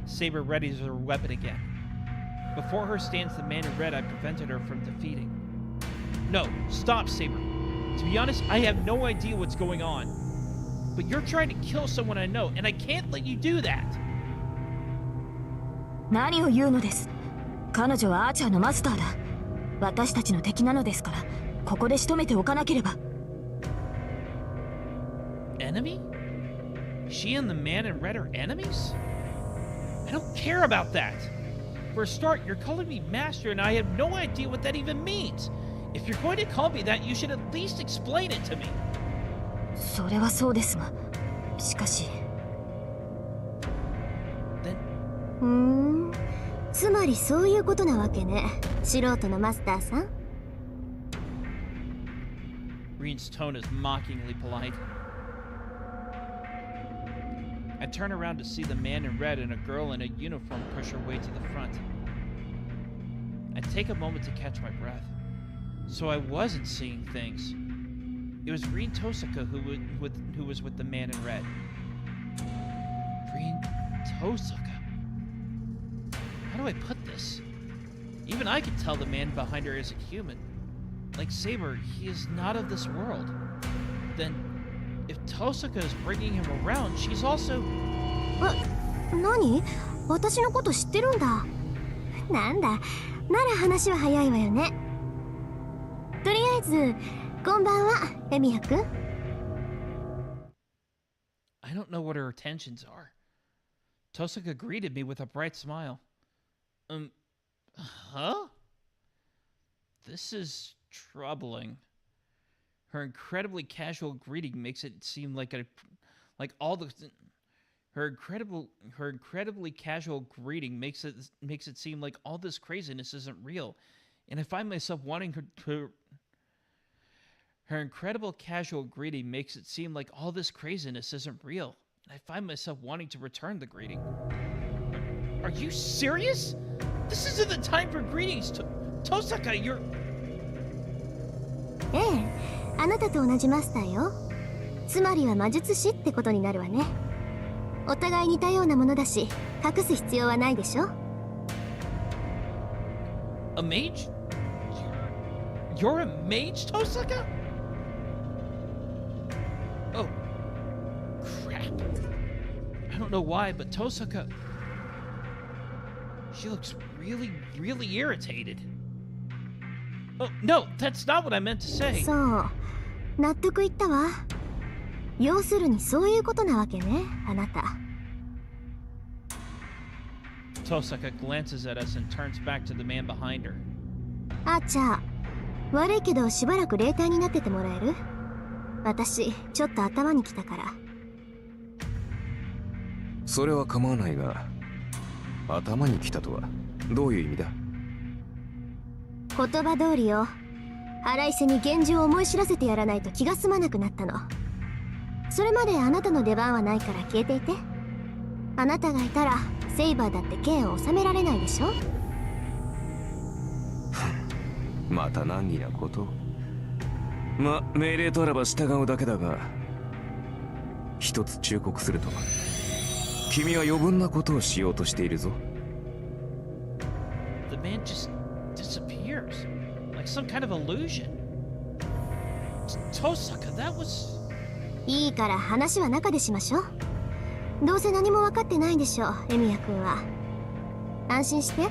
Saber readies her weapon again. Before her stands the man in red I prevented her from defeating. No, stop, Saber. To be honest, I have no idea what's going on. But you're trying to kill someone I know, and I can't let you do that. 何を言うのです。彼女はアーチャーのマスターだ。私たちの敵なのですから、ここで仕留めておかなければ。Enemy? She and the man in red are enemies? I don't care about that. For a start, you're calling me master and I have no idea what that even means. If you're going to call me that, you should at least explain it to me. それはそうですが、しかし。つまりそういうことなわけね。素人のマスターさん。Green's tone is mockingly polite. I turn around to see the man in red and a girl in a uniform push her way to the front. I take a moment to catch my breath. So I wasn't seeing things. It was Green Tosaka who was with the man in red. Green Tosaka? How do I put this? Even I can tell the man behind her isn't human. Like Saber, he is not of this world. Then, if Tosaka is bringing him around, she's also... 何？私のこと知ってるんだ。なんだ、なら話は早いわよね。とりあえず、こんばんは、エミヤくん。I don't know what her intentions are. Tosaka greeted me with a bright smile. Huh? This is troubling. Her incredibly casual greeting makes it seem her incredibly casual greeting makes it seem like all this craziness isn't real, and I find myself wanting her incredible casual greeting makes it seem like all this craziness isn't real, and I find myself wanting to return the greeting. Are you serious? This isn't the time for greetings, Tosaka. You're... ええ、あなたと同じマスターよ。つまりは魔術師ってことになるわね。お互い似たようなものだし、隠す必要はないでしょ。A mage? You're a mage, Tosaka? Oh, crap. I don't know why, but Tosaka... She looks really irritated. Oh, no, that's not what I meant to say. そう、納得いったわ。要するにそういうことなわけね、あなた。Tosaka glances at us and turns back to the man behind her. あーちゃん、悪いけどしばらく霊体になっててもらえる？私、ちょっと頭にきたから。それは構わないが、頭にきたとはどういう意味だ？言葉通りよ。腹いせに現状を思い知らせてやらないと気が済まなくなったの。それまであなたの出番はないから消えていて。あなたがいたらセイバーだって剣を収められないでしょ。また難儀なこと。ま、命令とあらば従うだけだが、一つ忠告すると、君は余分なことをしようとしているぞ。The man just disappears, like some kind of illusion. Tosaka, that was... いいから話は中でしましょう。どうせ何も分かってないんでしょ、エミヤ君は。安心して。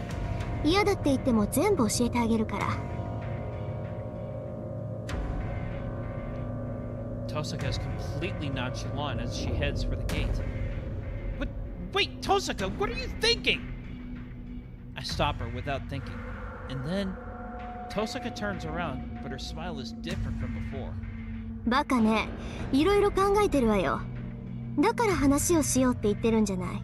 嫌だって言っても全部教えてあげるから。Tosaka is completely nonchalant as she heads for the gate. But wait, Tosaka, what are you thinking? I stop her without thinking, and then Tosaka turns around, but her smile is different from before. バカね、いろいろ考えてるわよ。だから話をしようって言ってるんじゃない。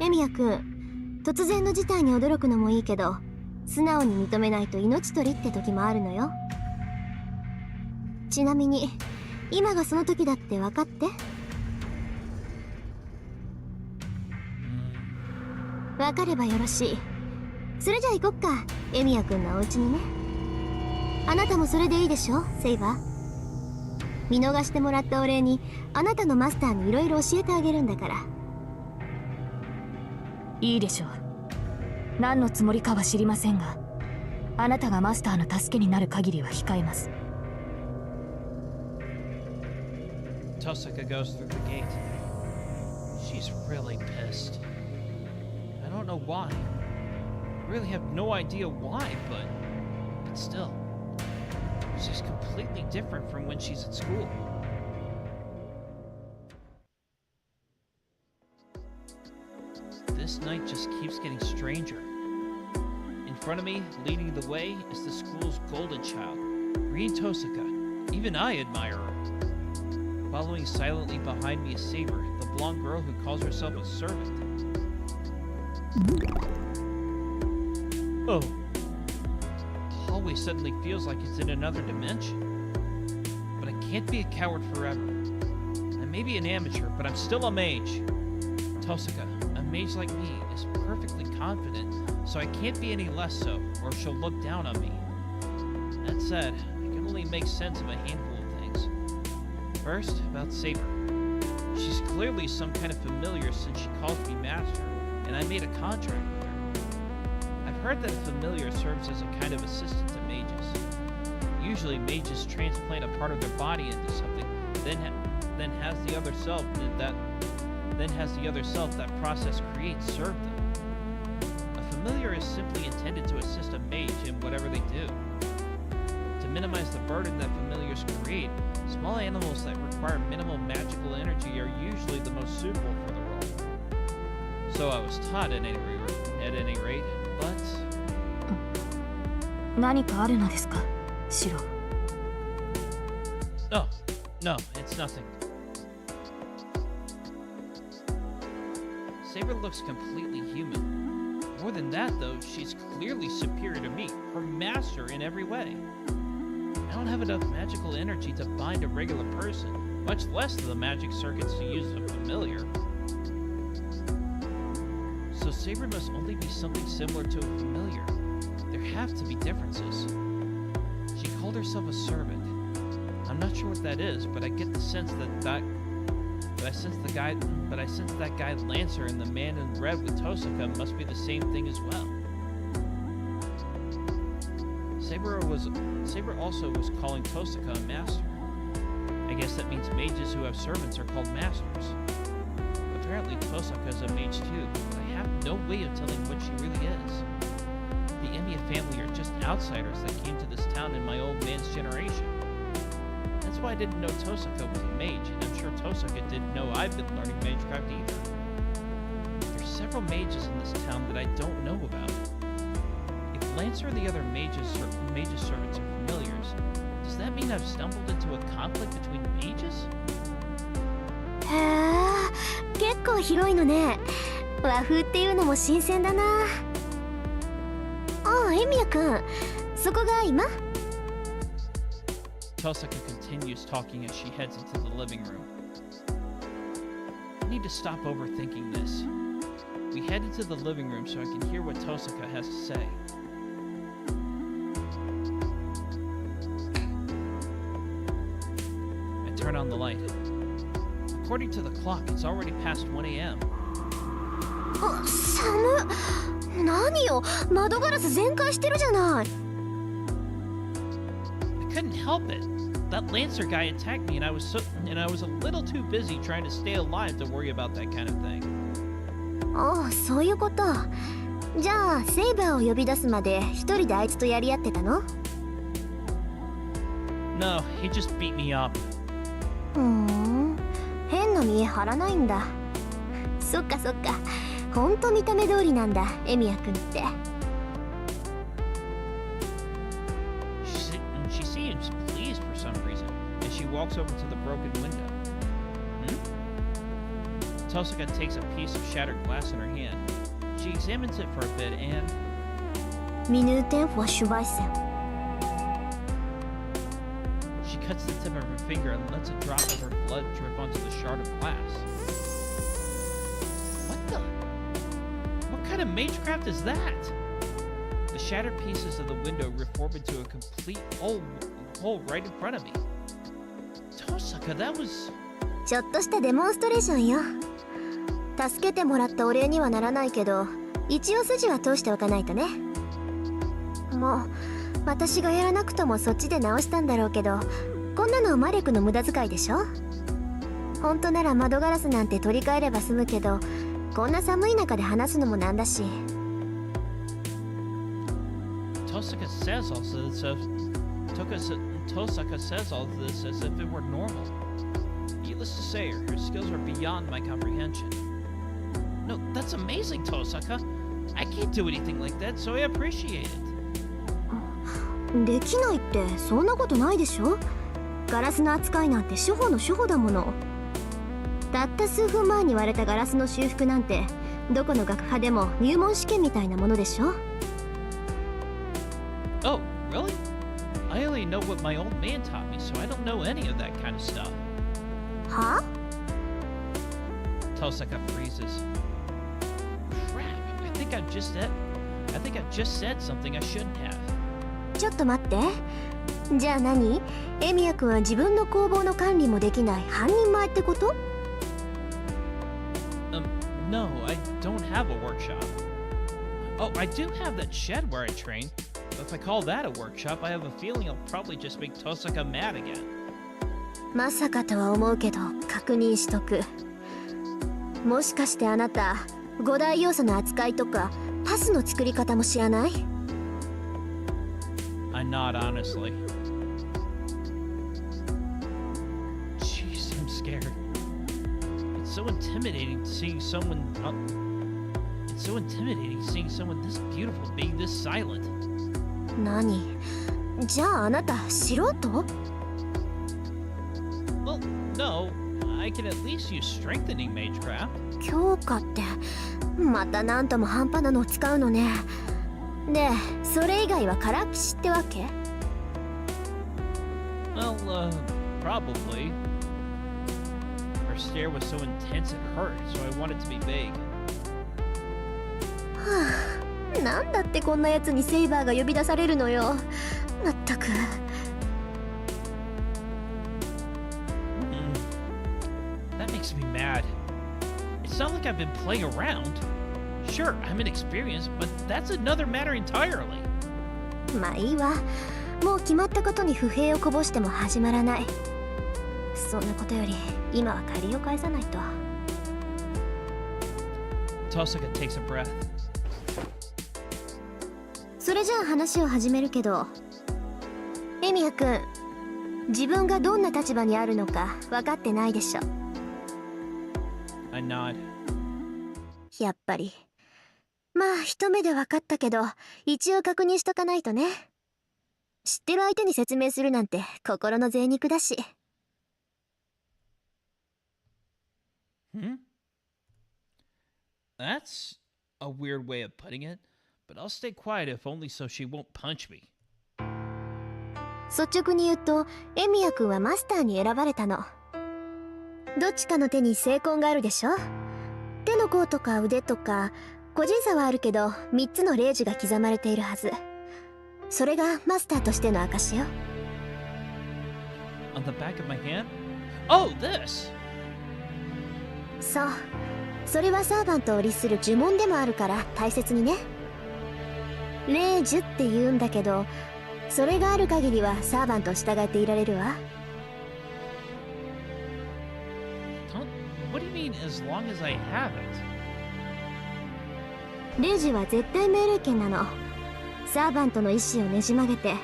エミヤ君、突然の事態に驚くのもいいけど、素直に認めないと命取りって時もあるのよ。ちなみに、今がその時だって分かって。分かればよろしい。それじゃあ行こっか、エミヤ君のお家にね。あなたもそれでいいでしょ、セイバー。見逃してもらったお礼にあなたのマスターにいろいろ教えてあげるんだから。いいでしょう。何のつもりかは知りませんが、あなたがマスターの助けになる限りは控えます。Tosaka goes through the gate. She's really pissed. I don't know why. I really have no idea why, but still. She's completely different from when she's at school. This night just keeps getting stranger. In front of me, leading the way, is the school's golden child, Green Tosaka. Even I admire her. Following silently behind me is Saber, the blonde girl who calls herself a servant. Oh. The hallway suddenly feels like it's in another dimension. But I can't be a coward forever. I may be an amateur, but I'm still a mage. Tosaka, a mage like me, is perfectly confident so I can't be any less so, or she'll look down on me. That said, I can only make sense of a handful of things. First, about Saber. She's clearly some kind of familiar since she calls me master, and I made a contract with her. I've heard that a familiar serves as a kind of assistant to mages. Usually, mages transplant a part of their body into something, then has the other self that process creates serve them. A familiar is simply intended to assist a mage in whatever they do. To minimize the burden that familiars create, small animals that require minimal magical energy are usually the most suitable for the role. So I was taught at any rate, but... 何かあるのですか、シロ。Oh, no, it's nothing. Saber looks completely human. More than that, though, she's clearly superior to me, her master in every way. I don't have enough magical energy to bind a regular person, much less the magic circuits to use a familiar. So Saber must only be something similar to a familiar. There have to be differences. She called herself a servant. I'm not sure what that is, but I get the sense I sense that guy Lancer and the man in red with Tosaka must be the same thing as well. Saber also was calling Tosaka a master. I guess that means mages who have servants are called masters. Apparently Tosaka is a mage too, but I have no way of telling what she really is. The Emiya family are just outsiders that came to this town in my old man's generation. That's why I didn't know Tosaka was a mage, and I'm sure Tosaka didn't know I've been learning magecraft either. There's several mages in this town that I don't know about. If Lancer and the other mages servants are familiars, does that mean I've stumbled into a conflict between mages? へえ、結構広いのね。和風っていうのも新鮮だな。ああ、エミヤくん、そこが今？ Tosaka continues talking as she heads into the living room. I need to stop overthinking this. We head into the living room so I can hear what Tosaka has to say. I turn on the light. According to the clock, it's already past 1 a.m. あ、寒っ。何よ、窓ガラス全開してるじゃない。I couldn't help it. That Lancer guy attacked me, and I was a little too busy trying to stay alive to worry about that kind of thing. ああ、そういうこと。じゃあ、セイバーを呼び出すまで一人であいつとやり合ってたの？ No, he just beat me up. 変な見え張らないんだ。そっかそっか。ほんと見た目通りなんだ、エミヤくんって。She seems pleased for some reason, as she walks over to the broken window. Tosaka takes a piece of shattered glass in her hand. She examines it for a bit and... Minuten vor Schweißen. She cuts the tip of her finger and lets a drop of her blood drip onto the shard of glass. What the? What kind of magecraft is that? The shattered pieces of the window reform into a complete hole right in front of me. Tosaka, that was... ちょっとしたデモンストレーションよ。助けてもらったお礼にはならないけど、一応筋は通しておかないとね。もう、私がやらなくともそっちで直したんだろうけど、こんなのマレクの無駄遣いでしょ？本当なら窓ガラスなんて取り替えれば済むけど、こんな寒い中で話すのもなんだし。Tosaka says all this as if it were normal. Needless to say, her skills are beyond my comprehension. No, that's amazing, Tosaka. I can't do anything like that, so I appreciate it. できないってそんなことないでしょ？ガラスの扱いなんて初歩の初歩だもの。たった数分前に割れたガラスの修復なんてどこの学派でも入門試験みたいなものでしょ？ Oh, really? I only know what my old man taught me, so I don't know any of that kind of stuff. は？ Tosaka freezes. Crap, I think I think I've just said something I shouldn't have. ちょっと待って。じゃあ何？エミヤ君は自分の工房の管理もできない半人前ってこと？ No, I don't have a workshop. Oh, I do have that shed where I train. But if I call that a workshop, I have a feeling I'll probably just make Tosaka mad again. まさかとは思うけど確認しとく。もしかしてあなた5大要素の扱いとかパスの作り方も知らない？ I'm not, honestly. Jeez, I'm scared. It's so intimidating seeing someone. It's so intimidating seeing someone this beautiful being this silent. 何？じゃああなた素人？ Well, no. I can at least use strengthening magecraft. 強化ってまたなんとも半端なのを使うのね。で、それ以外はからっきしってわけ？ Well, probably. Her stare was so intense it hurt, so I wanted to be vague. はあ、なんだってこんなやつにセイバーが呼び出されるのよ。まったく。That makes me mad. It's not like I've been playing around. Sure, I'm inexperienced, but that's another matter entirely. まあいいわ。もう決まったことに不平をこぼしても始まらない。そんなことより今は借りを返さないと。Tosaka takes a breath. それじゃあ話を始めるけど、エミヤ君、自分がどんな立場にあるのか分かってないでしょ。I nod. やっぱり。まあ一目で分かったけど、一応確認しとかないとね。知ってる相手に説明するなんて心の贅肉だし。That's a weird way of putting it, but I'll stay quiet if only so she won't punch me. 率直に言うと、エミヤ君はマスターに選ばれたの。どっちかの手に精魂があるでしょ。手の甲とか腕とか個人差はあるけど3つの霊樹が刻まれているはず。それがマスターとしての証よ。 On the back of my hand? Oh, this! そう、それはサーバントを律する呪文でもあるから大切にね。霊樹って言うんだけど、それがある限りはサーバントを従えていられるわ。What do you mean as long as I have it? 霊樹は絶対命令権なの。サーバントの意志をねじ曲げて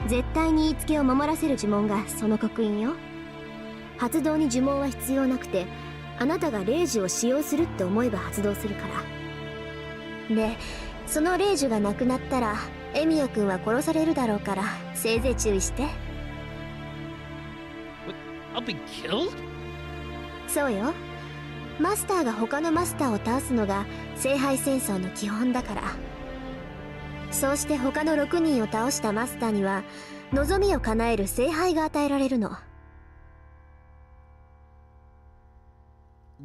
絶対に言いつけを守らせる呪文がその刻印よ。発動に呪文は必要なくて、あなたが霊樹を使用するって思えば発動するから。で、その霊樹がなくなったらエミヤ君は殺されるだろうから、せいぜい注意して。 I'll be killed? そうよ。マスターが他のマスターを倒すのが聖杯戦争の基本だから。そうして他の6人を倒したマスターには望みを叶える聖杯が与えられるの。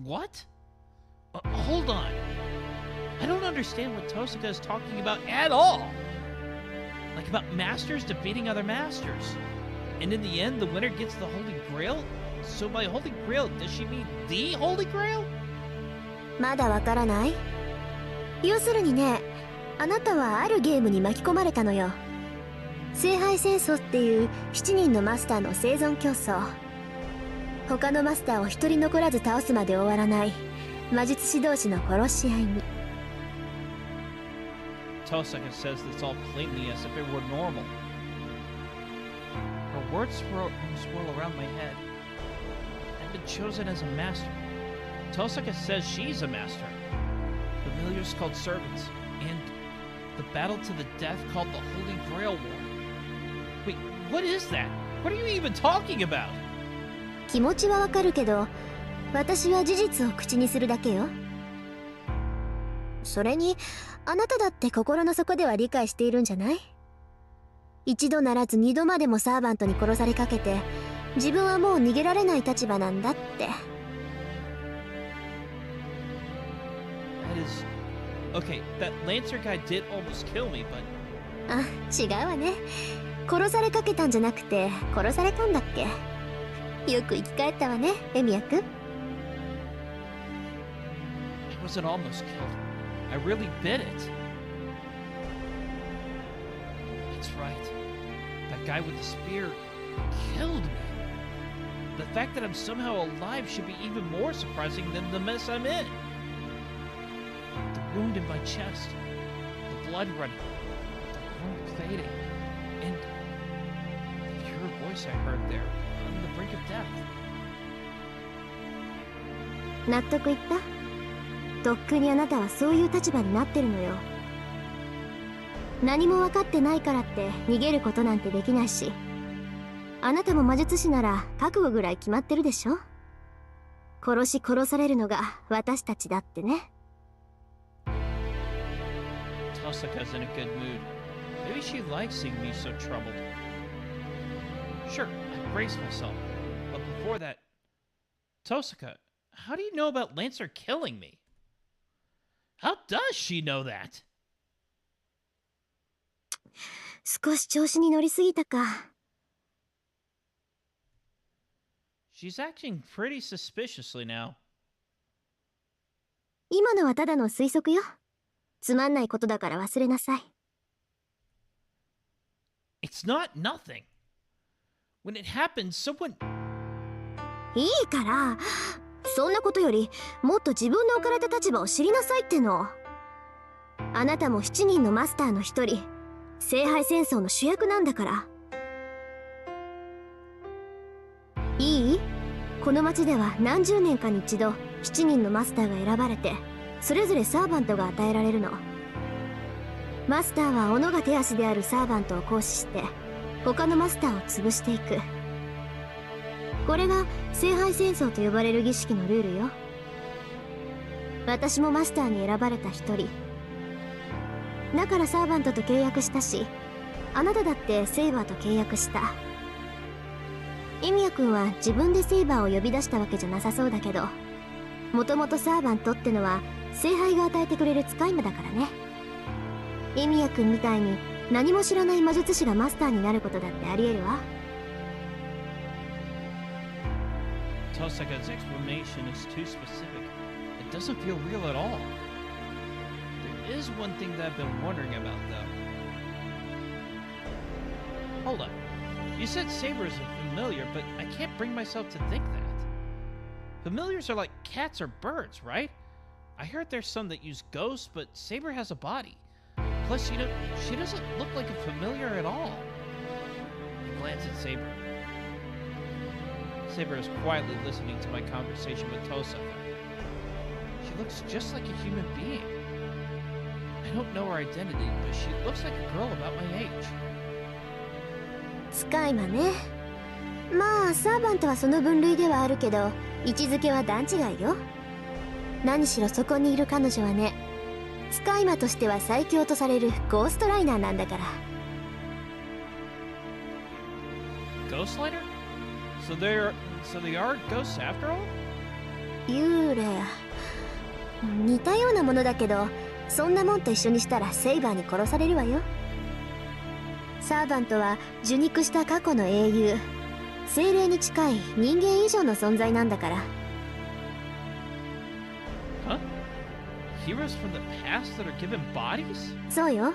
What? Hold on. I don't understand what Tosaka is talking about at all. Like about masters defeating other masters. And in the end, the winner gets the Holy Grail? So by Holy Grail, does she mean the Holy Grail? まだわからない？要するにね、あなたはあるゲームに巻き込まれたのよ。聖杯戦争っていう7人のマスターの生存競争。他のマスターを一人残らず倒すまで終わらない魔術師同士の殺し合いに。 Tosaka says this all plainly as if it were normal. Her words swirl around my head. I've been chosen as a master. Tosaka says she's a master. Familiars called servants. And the battle to the death called the Holy Grail War. Wait, what is that? What are you even talking about? 気持ちはわかるけど、私は事実を口にするだけよ。それに、あなただって心の底では理解しているんじゃない？一度ならず二度までもサーバントに殺されかけて、自分はもう逃げられない立場なんだって。That is Okay, that Lancer guy did almost kill me, but あ、違うわね。殺されかけたんじゃなくて殺されたんだっけ。よく生き返ったわね、エミヤくん。I wasn't almost killed. I really bit it. That's right. That guy with the spear killed me. The fact that I'm somehow alive should be even more surprising than the mess I'm in. The wound in my chest, the blood running, the wound fading, and the pure voice I heard there on the brink of death. 納得いった？とっくにあなたはそういう立場になってるのよ。何も分かってないからって逃げることなんてできないし、あなたも魔術師なら覚悟ぐらい決まってるでしょ。殺されるのが私たちだってね。Tosaka's in a good mood. Maybe she likes seeing me so troubled. Sure, I braced myself. But before that... Tosaka, how do you know about Lancer killing me? How does she know that? 少し調子に乗りすぎたか。She's acting pretty suspiciously now. 今のはただの推測よ。つまんないことだから忘れなさい。It's not nothing. When it happens, someone... いいから、そんなことよりもっと自分の置かれた立場を知りなさいっての。あなたも7人のマスターの一人、聖杯戦争の主役なんだから。いい？この町では何十年かに一度7人のマスターが選ばれて、それぞれサーバントが与えられるの。マスターは斧が手足であるサーバントを行使して他のマスターを潰していく。これが聖杯戦争と呼ばれる儀式のルールよ。私もマスターに選ばれた一人だからサーバントと契約したし、あなただってセイバーと契約した。エミヤ君は自分でセイバーを呼び出したわけじゃなさそうだけど、もともとサーバントってのは聖杯が与えてくれる使い魔だからね。エミヤ君みたいに何も知らない魔術師がマスターになることだってありえるわ。Tosaka's explanation is too specific. It doesn't feel real at all. There is one thing that I've been wondering about, though. Hold up. You said Saber is a familiar, but I can't bring myself to think that. Familiars are like cats or birds, right? I heard there's some that use ghosts, but Saber has a body. Plus, you know, she doesn't look like a familiar at all. I glance at Saber. Saber is quietly listening to my conversation with Tosaka. She looks just like a human being. I don't know her identity, but she looks like a girl about my age. 使い魔ね。まあサーバントはその分類ではあるけど、位置づけは段違いよ。何しろそこにいる彼女はね、使い魔としては最強とされるゴーストライナーなんだから。Ghost Rider? So they are ghosts after all? 幽霊。似たようなものだけど、そんなもんと一緒にしたらセイバーに殺されるわよ。サーバントは受肉した過去の英雄、精霊に近い人間以上の存在なんだから。Huh? Heroes from the past that are given bodies? そうよ。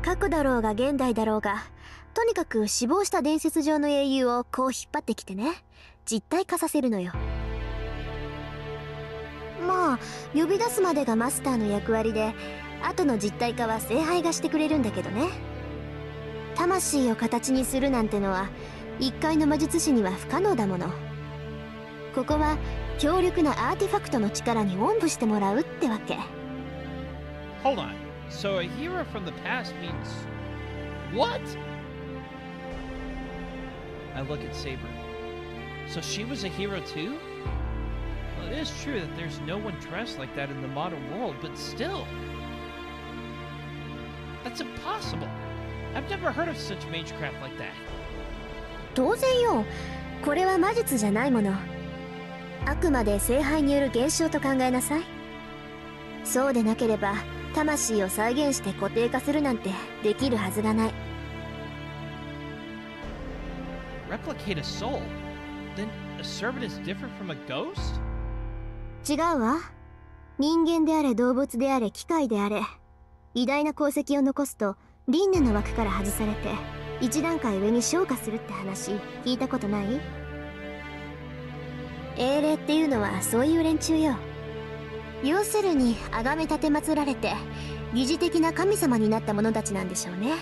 過去だろうが現代だろうが、とにかく死亡した伝説上の英雄をこう引っ張ってきてね、実体化させるのよ。まあ呼び出すまでがマスターの役割で、後の実体化は聖杯がしてくれるんだけどね。魂を形にするなんてのは一介の魔術師には不可能だもの。ここは強力なアーティファクトの力におんぶしてもらうってわけ。 Hold on. So a hero from the past means what? I look at Saber. So she was a hero too? Well, it is true that there's no one dressed like that in the modern world, but still. That's impossible. I've never heard of such magecraft like that. 当然よ。これは魔術じゃないもの。あくまで聖杯による現象と考えなさい。そうでなければ魂を再現して固定化するなんてできるはずがない。 Replicate a soul? Then a servant is different from a ghost? 違うわ。人間であれ動物であれ機械であれ、偉大な功績を残すと輪廻の枠から外されて一段階上に昇華するって話聞いたことない？英霊っていうのはそういう連中よ。要するに崇め立て祀られて疑似的な神様になった者たちなんでしょうね。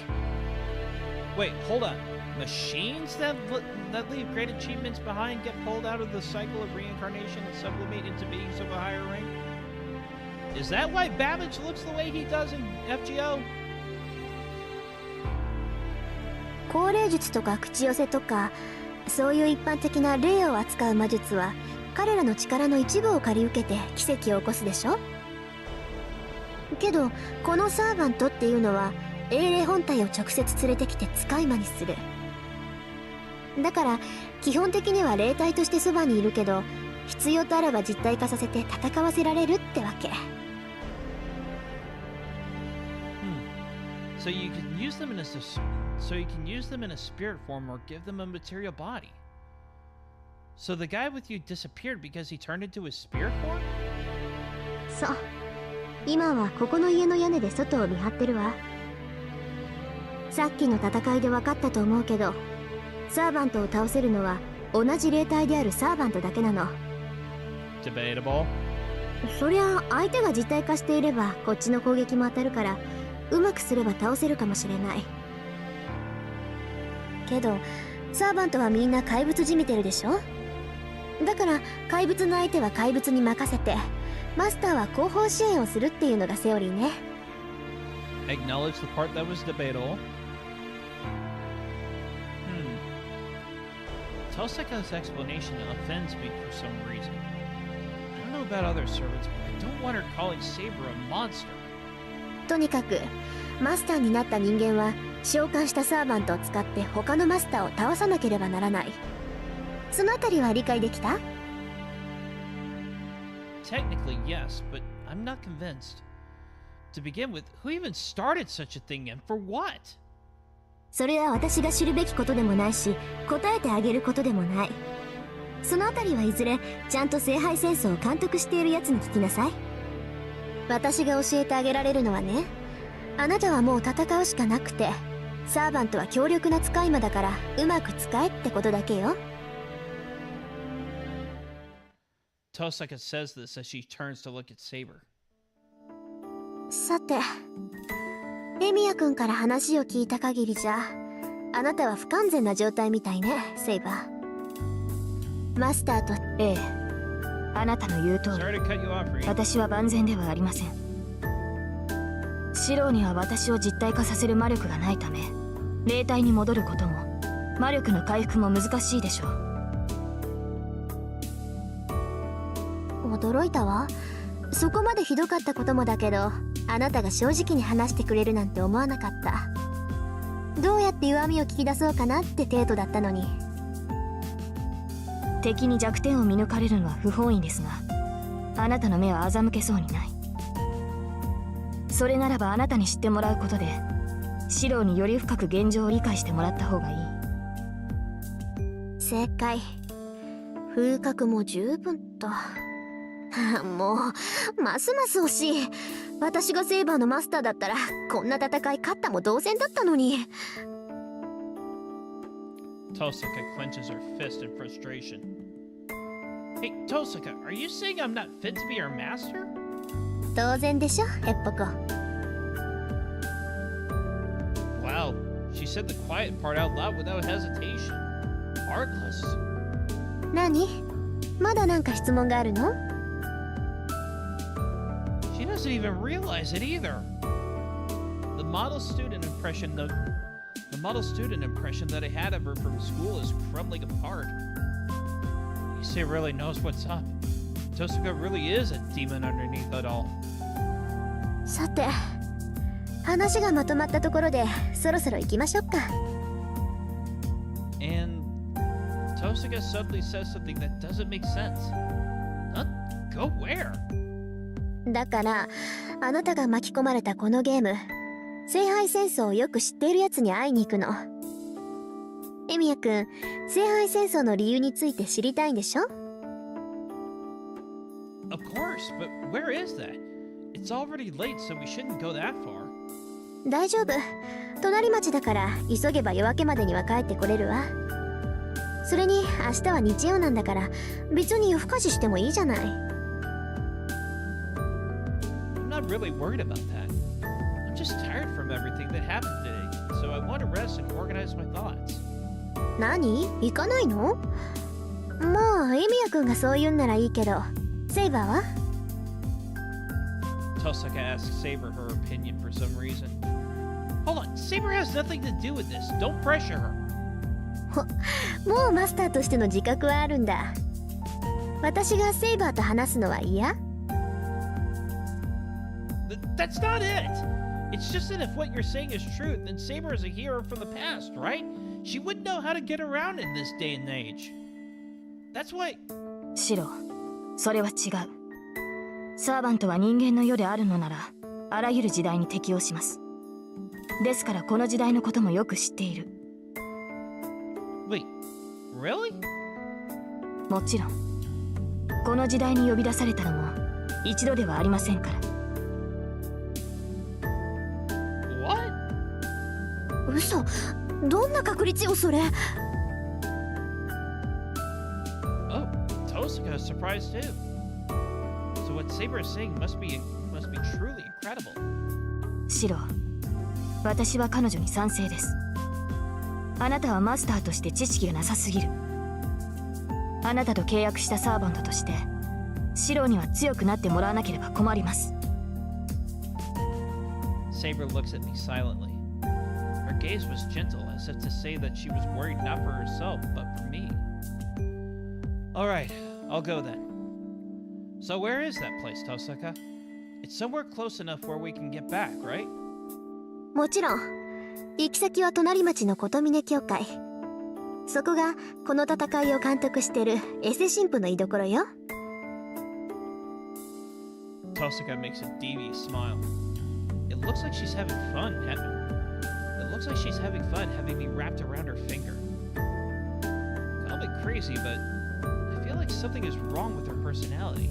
Wait, hold on. Machines that leave great achievements behind get pulled out of the cycle of reincarnation and sublimate into beings of a higher rank? Is that why Babbage looks the way he does in FGO? 高霊術とか口寄せとか、そういう一般的な霊を扱う魔術は彼らの力の一部を借り受けて奇跡を起こすでしょ。けどこのサーバントっていうのは英霊本体を直接連れてきて使い魔にする。だから基本的には霊体としてそばにいるけど、必要とあらば実体化させて戦わせられるってわけ。So you can use them in a spirit form or give them a material body. So the guy with you disappeared because he turned into his spirit form? そう。今はここの家の屋根で外を見張ってるわ。さっきの戦いで分かったと思うけど、サーバントを倒せるのは同じ霊体であるサーバントだけなの。Debatable. そりゃ相手が実体化していればこっちの攻撃も当たるから、うまくすれば倒せるかもしれない。けどサーバントはみんな怪物じみてるでしょ。だから怪物の相手は怪物に任せて、マスターは後方支援をするっていうのがセオリーね。 Acknowledge the part that was debatable. Toseka's explanation offends me for some reason. I don't know about other servants, but I don't want her calling Saber a monster. とにかくマスターになった人間は召喚したサーバントを使って他のマスターを倒さなければならない。そのあたりは理解できた？ Technically, yes, but I'm not convinced. To begin with, who even started such a thing and for what? それは私が知るべきことでもないし、答えてあげることでもない。そのあたりはいずれちゃんと聖杯戦争を監督しているやつに聞きなさい。私が教えてあげられるのはね、あなたはもう戦うしかなくて、サーバントは強力な使い魔だからうまく使えってことだけよ。 Toseka says this as she turns to look at Saber. さて、エミヤ君から話を聞いた限りじゃ、あなたは不完全な状態みたいね、セイバー。マスターと。ええ、あなたの言う通 Sorry り、 to cut you off, Reen. 私は万全ではありません。シローには私を実体化させる魔力がないため、霊体に戻ることも魔力の回復も難しいでしょう。驚いたわ。そこまでひどかったこともだけど、あなたが正直に話してくれるなんて思わなかった。どうやって弱みを聞き出そうかなって程度だったのに。敵に弱点を見抜かれるのは不本意ですが、あなたの目は欺けそうにない。それならばあなたに知ってもらうことで、シローにより深く現状を理解してもらった方がいい。正解。風格も十分と。もうますます惜しい。私がセイバーのマスターだったらこんな戦い勝ったも同然だったのに。 Toseka clenches her fist in frustration. Hey, Toseka, are you saying I'm not fit to be your master? 当然でしょ、ヘッポコ。 Wow, she said the quiet part out loud without hesitation. Heartless. 何？まだなんか質問があるの？ She doesn't even realize it either. The model student impression that I had of her from school is crumbling apart. Issei really knows what's up. Toseka really is a demon underneath it all. さて、話がまとまったところでそろそろ行きましょうか。 And Toseka suddenly says something that doesn't make sense. Go where? だからあなたが巻き込まれたこのゲーム、聖杯戦争をよく知っているやつに会いに行くの。エミヤくん、聖杯戦争の理由について知りたいんでしょ？ Of course, but where is that? It's already late, so we shouldn't go that far. 大丈夫。隣町だから急げば夜明けまでには帰ってこれるわ。それに明日は日曜なんだから別に夜更かししてもいいじゃない。I'm not really worried about that. I'm just tired from everything that happened today, so I want to rest and organize my thoughts. 何？行かないの？もうエミヤくんがそう言うんならいいけど、セイバーは？ Tosaka asks Saber her opinion for some reason. Hold on, Saber has nothing to do with this. Don't pressure her. もうマスターとしての自覚はあるんだ。私がセイバーと話すのは嫌？ That's not it! It's just that if what you're saying is true, then Saber is a hero from the past, right? She would know how to get around in this day and age. That's why... シロ、それは違う。サーバントは人間の世であるのなら、あらゆる時代に適応します。ですからこの時代のこともよく知っている。Wait, really? もちろん。この時代に呼び出されたのも一度ではありませんから。What? 嘘。どんな確率よそれ。Oh, Tosaka is surprised too. So what Saber is saying must be truly incredible. シロ、私は彼女に賛成です。あなたはマスターとして知識がなさすぎる。あなたと契約したサーバントとしてシロには強くなってもらわなければ困ります。 Saber looks at me silently. Her gaze was gentle, as if to say that she was worried not for herself, but for me. Alright, I'll go then. So where is that place, Tosaka? It's somewhere close enough where we can get back, right? もちろん。行き先は隣町の琴峰教会。そこがこの戦いを監督してるエセ神父の居所よ。Tosaka makes a devious smile. It looks like she's having fun having me wrapped around her finger. Call me crazy, but I feel like something is wrong with her personality.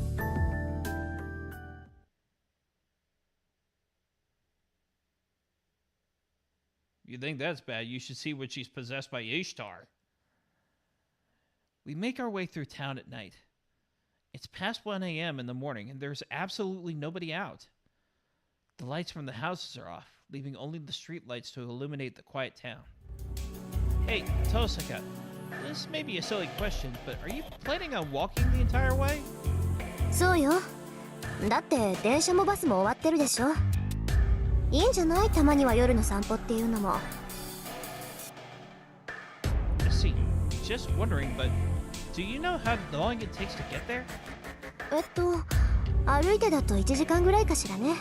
You think that's bad, you should see when she's possessed by Ishtar. We make our way through town at night. It's past 1 a.m. in the morning, and there's absolutely nobody out. The lights from the houses are off, leaving only the street lights to illuminate the quiet town. Hey, Tosaka, this may be a silly question, but are you planning on walking the entire way? そうよ。だって電車もバスも終わってるでしょ。いいんじゃない？たまには夜の散歩っていうのも。I see. Just wondering, but do you know how long it takes to get there? 歩いてだと1時間ぐらいかしらね。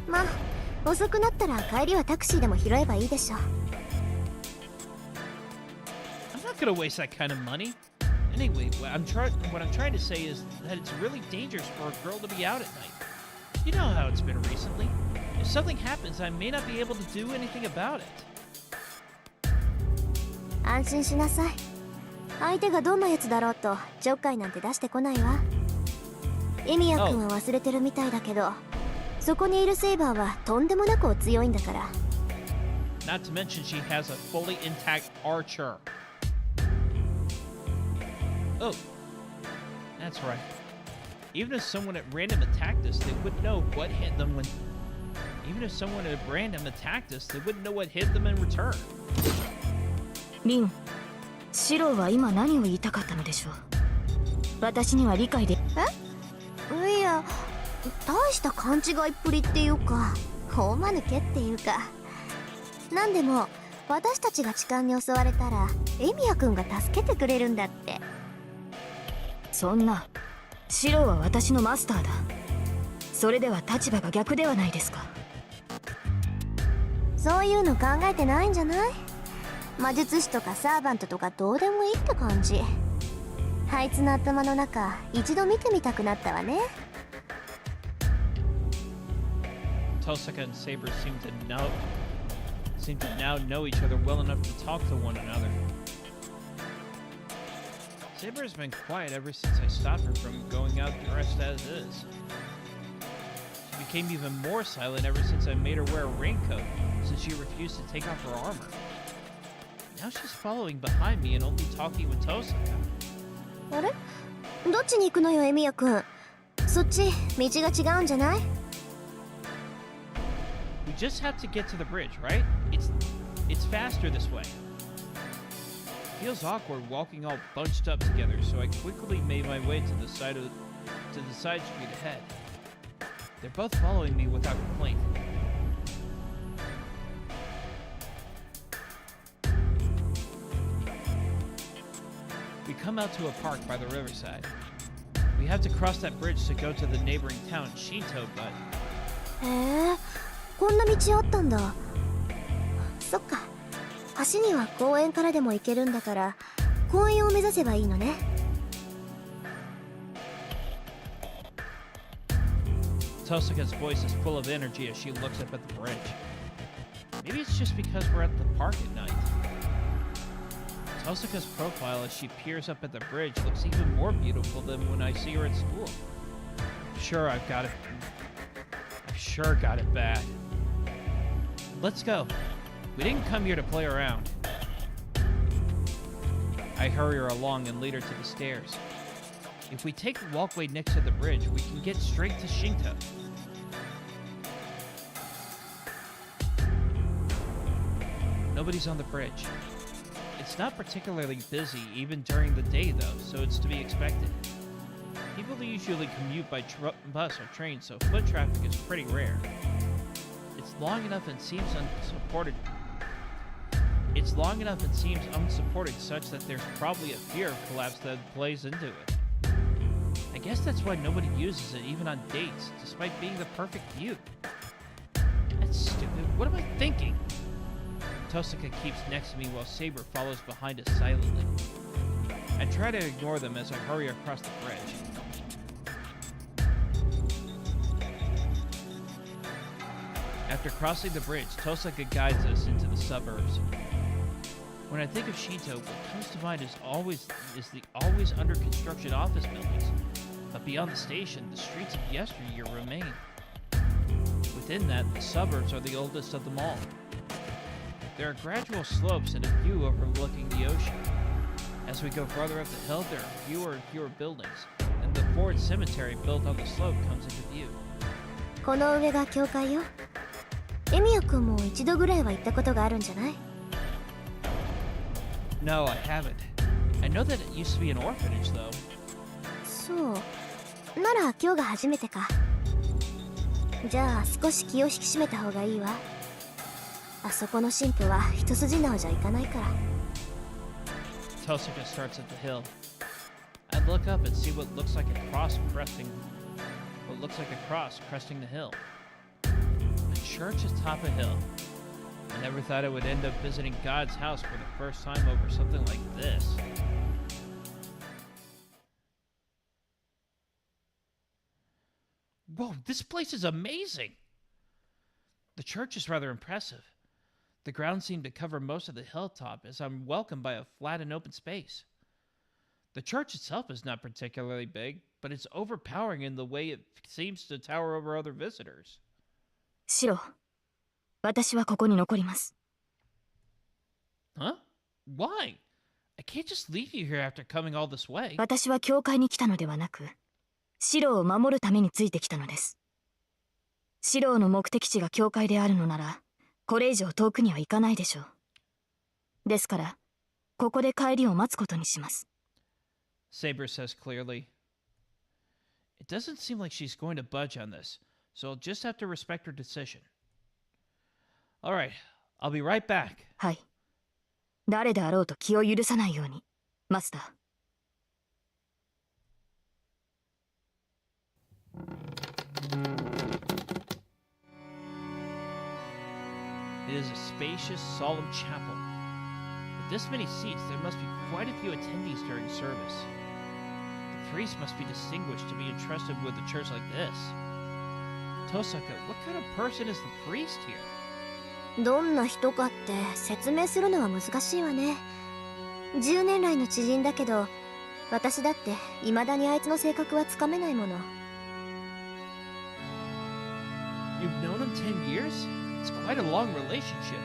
まあ、遅くなったら帰りはタクシーでも拾えばいいでしょ。I'm not gonna waste that kind of money. Anyway, what I'm trying to say is that it's really dangerous for a girl to be out at night. You know how it's been recently. If something happens, I may not be able to do anything about it. 安心しなさい。相手がどんなやつだろうとちょっかいなんて出してこないわ。エミヤ君は忘れてるみたいだけど、そこにいるセイバーはとんでもなくお強いんだから。Not to mention she has a fully intact archer. Oh, that's right. Even if someone at random attacked us, they wouldn't know what hit them when... Even if someone at random attacked us, they wouldn't know what hit them in return. リン、シロは今何を言いたかったのでしょう。私には理解で。いや、大した勘違いっぷりっていうか、大間抜けっていうか。なんでも、私たちが痴漢に襲われたら、エミヤ君が助けてくれるんだって。そんな、シロは私のマスターだ。それでは立場が逆ではないですか。そういうの考えてないんじゃない？魔術師とかサーバントとかどうでもいいって感じ。あいつの頭の中一度見てみたくなったわね。Tosaka and Saber seem to now know each other well enough to talk to one another. Saber has been quiet ever since I stopped her from going out dressed as is. She became even more silent ever since I made her wear a raincoat, since she refused to take off her armor. Now she's following behind me and only talking with Tosaka. あれ？どっちに行くのよ、エミヤくん。そっち、道が違うんじゃない？ We just have to get to the bridge, right? It's faster this way. Feels awkward walking all bunched up together, so I quickly made my way to the side street ahead. They're both following me without complaint. We come out to a park by the riverside. We have to cross that bridge to go to the neighboring town, Shinto, but... へえ、こんな道あったんだ。そっか。橋には公園からでも行けるんだから、公園を目指せばいいのね。Tosaka's voice is full of energy as she looks up at the bridge. Maybe it's just because we're at the park at night. Tosaka's profile as she peers up at the bridge looks even more beautiful than when I see her at school. Sure, I've sure got it bad. Let's go. We didn't come here to play around. I hurry her along and lead her to the stairs. If we take the walkway next to the bridge, we can get straight to Shinto. Nobody's on the bridge. It's not particularly busy even during the day though, so it's to be expected. People usually commute by bus or train, so foot traffic is pretty rare. It's long enough and seems unsupported such that there's probably a fear of collapse that plays into it. I guess that's why nobody uses it even on dates, despite being the perfect view. That's stupid. What am I thinking? Tosaka keeps next to me while Saber follows behind us silently. I try to ignore them as I hurry across the bridge. After crossing the bridge, Tosaka guides us into the suburbs. When I think of Shinto, what comes to mind is the always under construction office buildings. But beyond the station, the streets of yesteryear remain. Within that, the suburbs are the oldest of them all. There are gradual slopes and a view overlooking the ocean. As we go further up the hill, there are fewer and fewer buildings, and the Ford Cemetery built on the slope comes into view. この上が教会よ。エミヤくんも一度ぐらいは行ったことがあるんじゃない？ No, I haven't. I know that it used to be an orphanage, though. そう。なら今日が初めてか。じゃあ少し気を引き締めた方がいいわ。あそこの神父は一筋縄じゃいかないから。Tosaka starts at the hill. I look up and see what looks like a cross cresting the hill. A church atop a hill. I never thought I would end up visiting God's house for the first time over something like this. Whoa, this place is amazing! The church is rather impressive. The ground seemed to cover most of the hilltop as I'm welcomed by a flat and open space. The church itself is not particularly big, but it's overpowering in the way it seems to tower over other visitors. シロ、私はここに残ります。Huh? Why? I can't just leave you here after coming all this way. 私は教会に来たのではなく、シロを守るためについてきたのです。シロの目的地が教会であるのなら、これ以上遠くには行かないでしょう。ですから、ここで帰りを待つことにします。Saber says clearly. It doesn't seem like she's going to budge on this, so I'll just have to respect her decision. All right, I'll be right back. はい。誰であろうと気を許さないように、マスター。It is a spacious, solemn chapel. With this many seats, there must be quite a few attendees during service. The priest must be distinguished to be entrusted with a church like this. Tosaka, what kind of person is the priest here? どんな人かって説明するのは難しいわね。10年来の知人だけど、私だって未だにあいつの性格はつかめないもの。You've known him 10 years? It's quite a long relationship.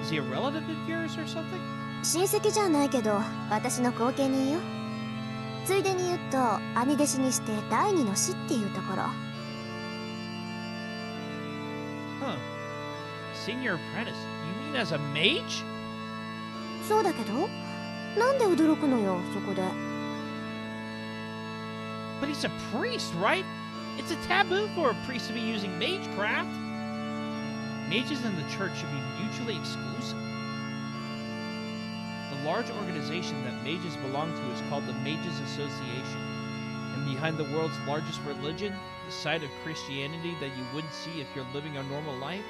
Is he a relative of yours or something? 親戚じゃないけど、私の後見人よ。ついでに言うと、兄弟子にして第二の師っていうところ。Huh. Senior apprentice? You mean as a mage? そうだけど、なんで驚くのよ、そこで。But he's a priest, right? It's a taboo for a priest to be using magecraft. Mages in the church should be mutually exclusive. The large organization that mages belong to is called the Mages Association. And behind the world's largest religion, the side of Christianity that you wouldn't see if you're living a normal life,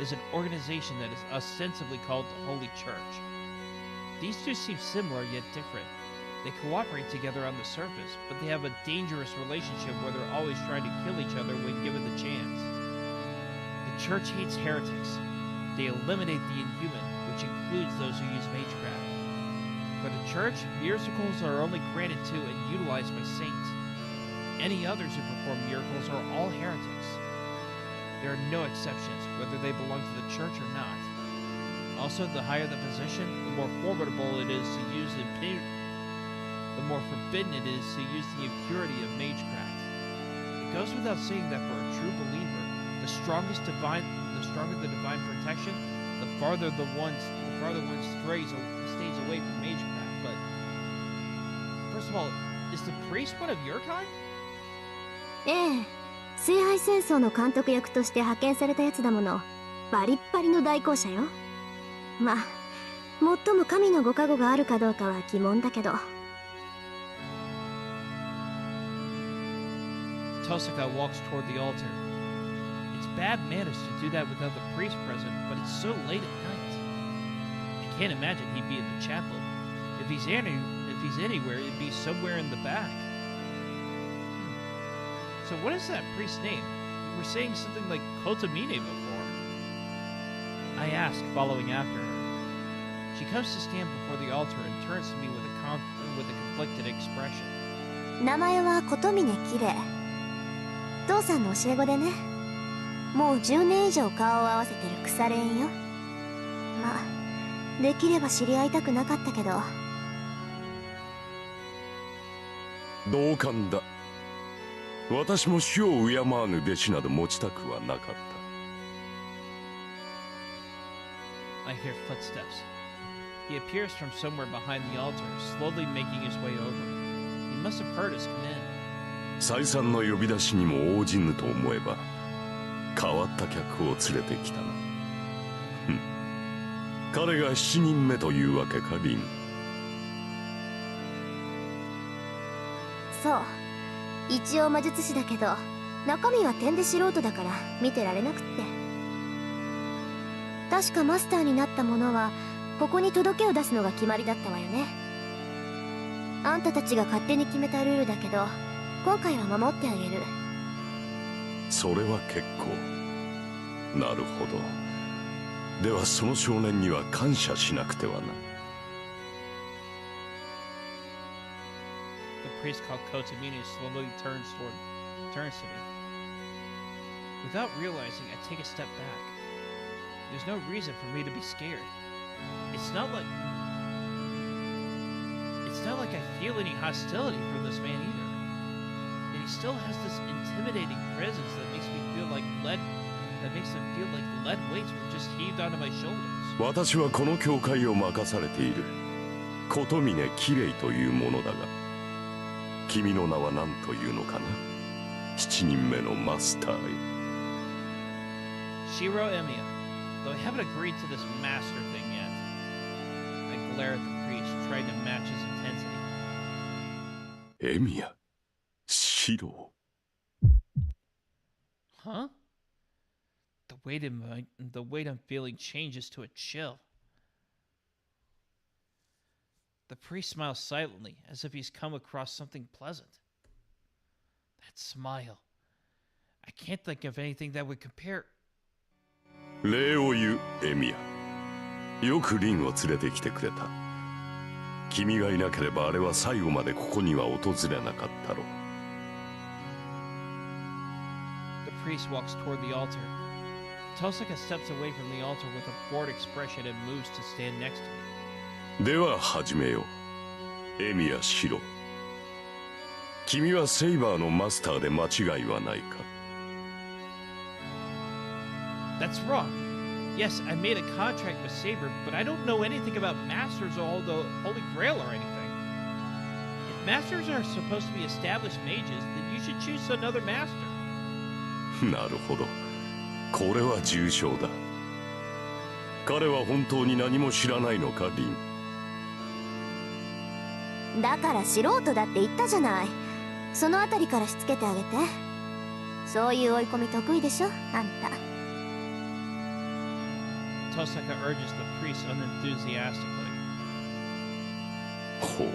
is an organization that is ostensibly called the Holy Church. These two seem similar yet different. They cooperate together on the surface, but they have a dangerous relationship where they're always trying to kill each other when given the chance. The church hates heretics. They eliminate the inhuman, which includes those who use magecraft. For the church, miracles are only granted to and utilized by saints. Any others who perform miracles are all heretics. There are no exceptions, whether they belong to the church or not. Also, the higher the position, the more formidable it is to use the more forbidden it is to use the impurity of magecraft. It goes without saying that for a true believer, the stronger the divine protection, the farther one stays away from magecraft. But first of all, is the priest one of your kind? ええ、聖杯戦争の監督役として派遣されたやつだもの。バリッバリの代行者よ。まあ、最も神のご加護があるかどうかは疑問だけど。Tosaka walks toward the altar. It's bad manners to do that without the priest present, but it's so late at night. I can't imagine he'd be in the chapel. If he's anywhere, it'd be somewhere in the back. So what is that priest's name? You were saying something like Kotomine before. I ask, following after her. She comes to stand before the altar and turns to me with a conflicted expression. 名前は琴峰綺麗。父さんの教え子でね。もう10年以上顔を合わせてる腐れ縁よ。まあ、できれば知り合いたくなかったけど。同感だ。私も主を敬わぬ弟子など持ちたくはなかった。I hear footsteps. He appears from somewhere behind the altar, slowly making his way over. He must have heard us come in. 再三の呼び出しにも応じぬと思えば変わった客を連れてきたな。彼が7人目というわけか、リン。そう、一応魔術師だけど中身は点で素人だから見てられなくって。確かマスターになった者はここに届けを出すのが決まりだったわよね。あんたたちが勝手に決めたルールだけど今回は守ってあげる。それは結構。なるほど。ではその少年には感謝しなくてはな。The priest called Kotomine slowly turns to me. Without realizing, I take a step back. There's no reason for me to be scared. It's not like I feel any hostility from this man either. And he still has this intimidating presence that makes me feel like lead weights were just heaved onto my shoulders. 私はこの教会を任されている琴峰綺麗というものだが、君の名は何というのかな。7人目のマスターへ。Shiro Emiya, though I haven't agreed to this master thing yet. I glare at the priest, trying to match his intensity. エミヤ、シロ。Huh? The weight I'm feeling changes to a chill. The priest smiles silently, as if he's come across something pleasant. That smile. I can't think of anything that would compare. 礼を言うエミヤ。よくリンを連れてきてくれた。君がいなければあれは最後までここには訪れなかったろう。The priest walks toward the altar. Tosaka steps away from the altar with a bored expression and moves to stand next to me. では始めよう。エミヤシロ。君はセイバーのマスターで間違いはないか？ That's wrong. Yes, I made a contract with Saber, but I don't know anything about Masters or the Holy Grail or anything. If Masters are supposed to be established mages, then you should choose another Master. なるほど。これは重症だ。彼は本当に何も知らないのか、リン。だから素人だって言ったじゃない。そのあたりからしつけてあげて。そういう追い込み得意でしょ、あんた。Tosaka urges the priest unenthusiastically. ほう。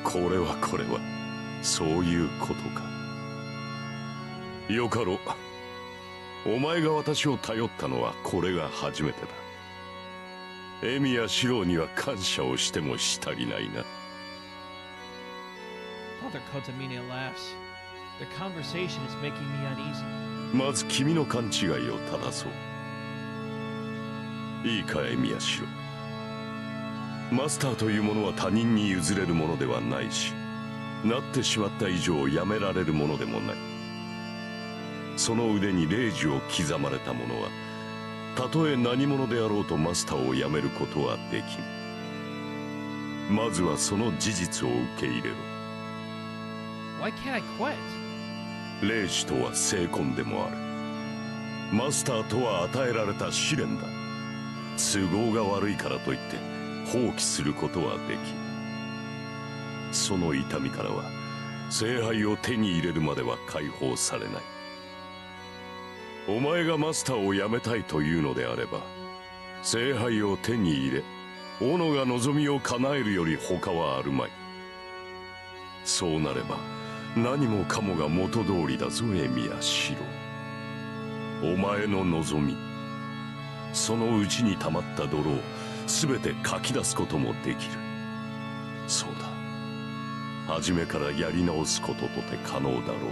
これはそういうことか。よかろう。お前が私を頼ったのはこれが初めてだ。エミやシローには感謝をしてもし足りないな。Father Kotamine laughs. Their conversation is making me uneasy. まず君の勘違いを正そう。いいか、エミやシロー。マスターというものは他人に譲れるものではないし、なってしまった以上やめられるものでもない。その腕に令状を刻まれた者は、たとえ何者であろうとマスターを辞めることはできん。まずはその事実を受け入れろ。Why can't I quit? 令旨とは聖婚でもある。マスターとは与えられた試練だ。都合が悪いからといって放棄することはできん。その痛みからは聖杯を手に入れるまでは解放されない。お前がマスターを辞めたいというのであれば、聖杯を手に入れ、斧が望みを叶えるより他はあるまい。そうなれば何もかもが元通りだぞ、エミヤシロ。お前の望み、その内に溜まった泥を全てかき出すこともできる。そうだ、初めからやり直すこととて可能だろうよ。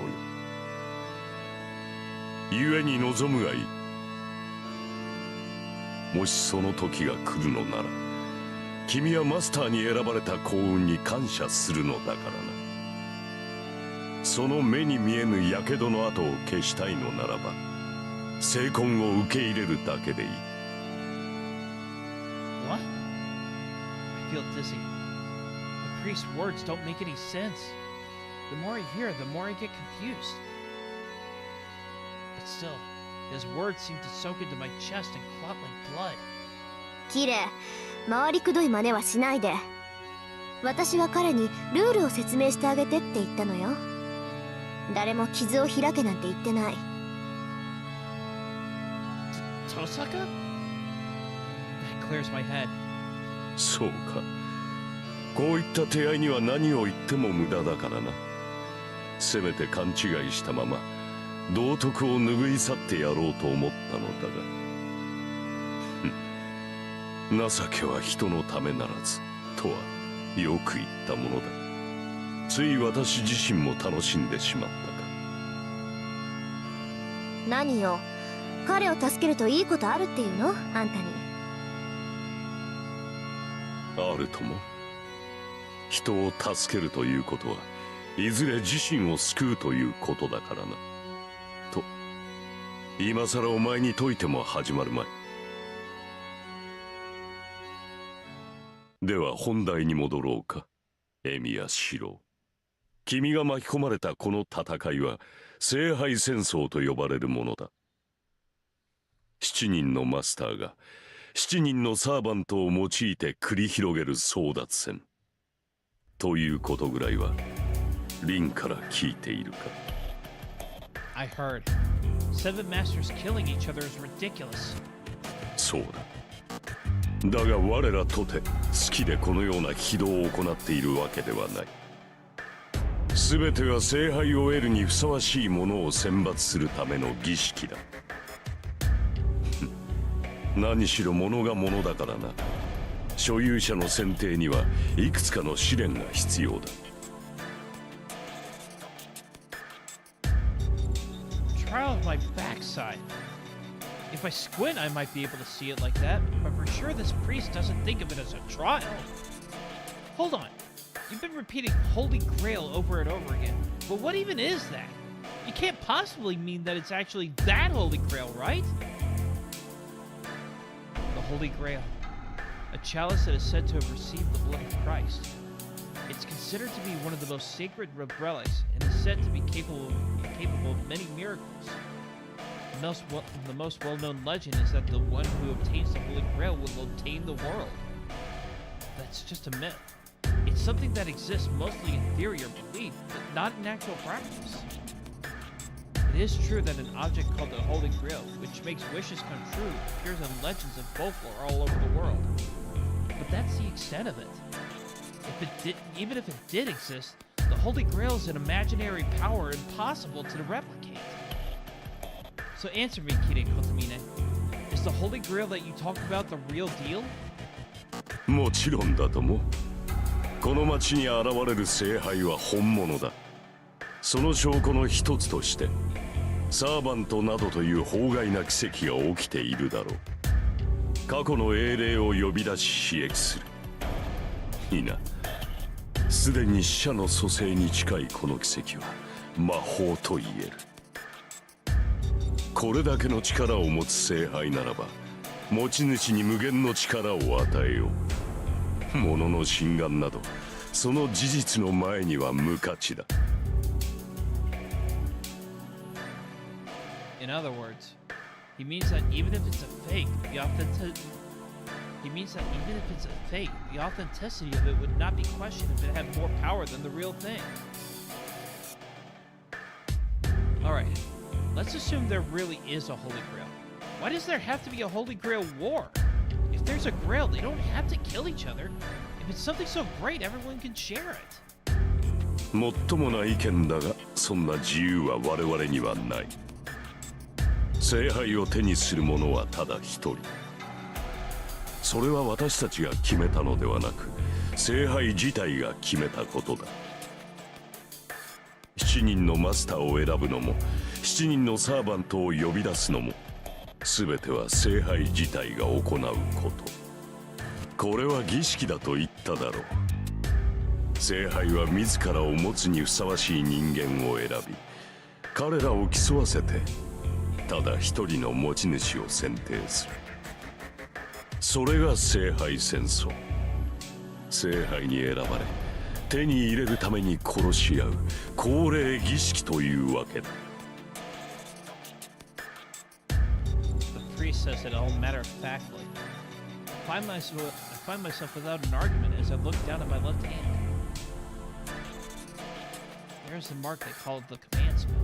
故に望むがいい。もしその時が来るのなら、君はマスターに選ばれた幸運に感謝するのだからな。その目に見えぬ火傷の跡を消したいのならば、聖婚を受け入れるだけでいい。What? I feel dizzy. The priest's words don't make any sense. The more I hear, the more I get confused. But still, his words seem to soak into my chest and clot like blood. キレ、回りくどい真似はしないで。私は彼にルールを説明してあげてって言ったのよ。誰も傷を開けなんて言ってない。Tosaka? That clears my head. そうか。こういった手合いには何を言っても無駄だからな。せめて勘違いしたまま道徳を拭い去ってやろうと思ったのだが情けは人のためならずとはよく言ったものだ。つい私自身も楽しんでしまったか。何よ、彼を助けるといいことあるっていうの、あんたに。あるとも。人を助けるということはいずれ自身を救うということだからな。と今さらお前に説いても始まるまい。では本題に戻ろうか、エミヤシロ。君が巻き込まれたこの戦いは聖杯戦争と呼ばれるものだ。7人のマスターが7人のサーバントを用いて繰り広げる争奪戦ということぐらいはリンから聞いているか。 I heard. 7 masters killing each other is ridiculous. そうだ。だが我らとて好きでこのような非道を行っているわけではない。全ては聖杯を得るにふさわしいものを選抜するための儀式だ。何しろ物が物だからな。所有者の選定にはいくつかの試練が必要だ。Trial of my backside. If I squint, I might be able to see it like that, but for sure this priest doesn't think of it as a trial. Hold on. You've been repeating Holy Grail over and over again, but what even is that? You can't possibly mean that it's actually that Holy Grail, right? The Holy Grail. A chalice that is said to have received the blood of Christ. It's considered to be one of the most sacred relics and is said to be capable of many miracles. The most well-known legend is that the one who obtains the Holy Grail will obtain the world. That's just a myth. It's something that exists mostly in theory or belief, but not in actual practice. It is true that an object called the Holy Grail, which makes wishes come true, appears in legends and folklore all over the world. But that's the extent of it. Even if it did exist, the Holy Grail is an imaginary power impossible to replicate. So answer me, Kire Kotomine. Is the Holy Grail that you talk about the real deal? もちろんだとも。この町に現れる聖杯は本物だ。その証拠の一つとしてサーバントなどという法外な奇跡が起きているだろう。過去の英霊を呼び出し刺激する。いいな。すでに死者の蘇生に近いこの奇跡は魔法と言える。これだけの力を持つ聖杯ならば持ち主に無限の力を与えよう。物の心眼などその事実の前には無価値だ。In other words, he means that even if it's a fake, the authenticity of it would not be questioned if it had more power than the real thing. Alright, let's assume there really is a Holy Grail. Why does there have to be a Holy Grail war? If there's a Grail, they don't have to kill each other. If it's something so great, everyone can share it. もっともな意見だが、そんな自由は我々にはない。聖杯を手にする者はただ一人。それは私たちが決めたのではなく、聖杯自体が決めたことだ。7人のマスターを選ぶのも、7人のサーバントを呼び出すのも、全ては聖杯自体が行うこと。これは儀式だと言っただろう。聖杯は自らを持つにふさわしい人間を選び、彼らを競わせてただ一人の持ち主を選定する。それが聖杯戦争。聖杯に選ばれ手に入れるために殺し合う恒例儀式というわけだ。The priest says it all matter-of-factly. I find myself without an argument as I look down at my left hand. There's the mark they call the command spell.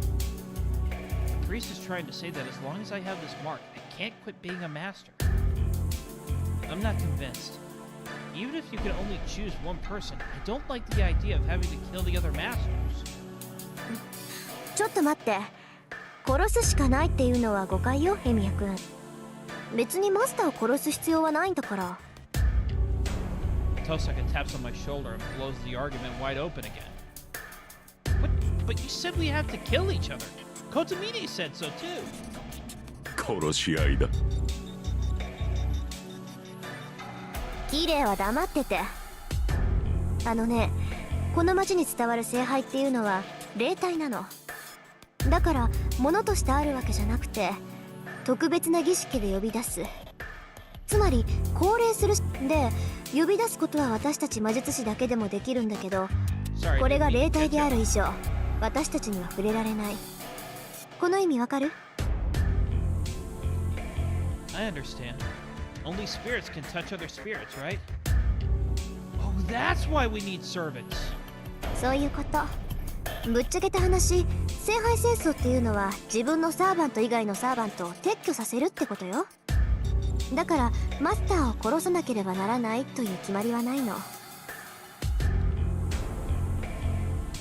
The priest is trying to say that as long as I have this mark, I can't quit being a master. I'm not convinced. Even if you can only choose one person, I don't like the idea of having to kill the other masters. ちょっと待って。殺すしかないっていうのは誤解よ、エミヤ君。別にマスターを殺す必要はないんだから。Tosaka taps on my shoulder and blows the argument wide open again. But you said we have to kill each other. Kotomine said so too. 殺し合いだ。キレイは黙ってて。あのね、この町に伝わる聖杯っていうのは霊体なの。だから物としてあるわけじゃなくて特別な儀式で呼び出す。つまり降霊するで呼び出すことは私たち魔術師だけでもできるんだけど、これが霊体である以上私たちには触れられない。この意味わかる？ I understand. Only spirits can touch other spirits, right? Oh, that's why we need servants. そういうこと。ぶっちゃけた話、聖杯戦争っていうのは自分のサーバント以外のサーバントを撤去させるってことよ。だからマスターを殺さなければならないという決まりはないの。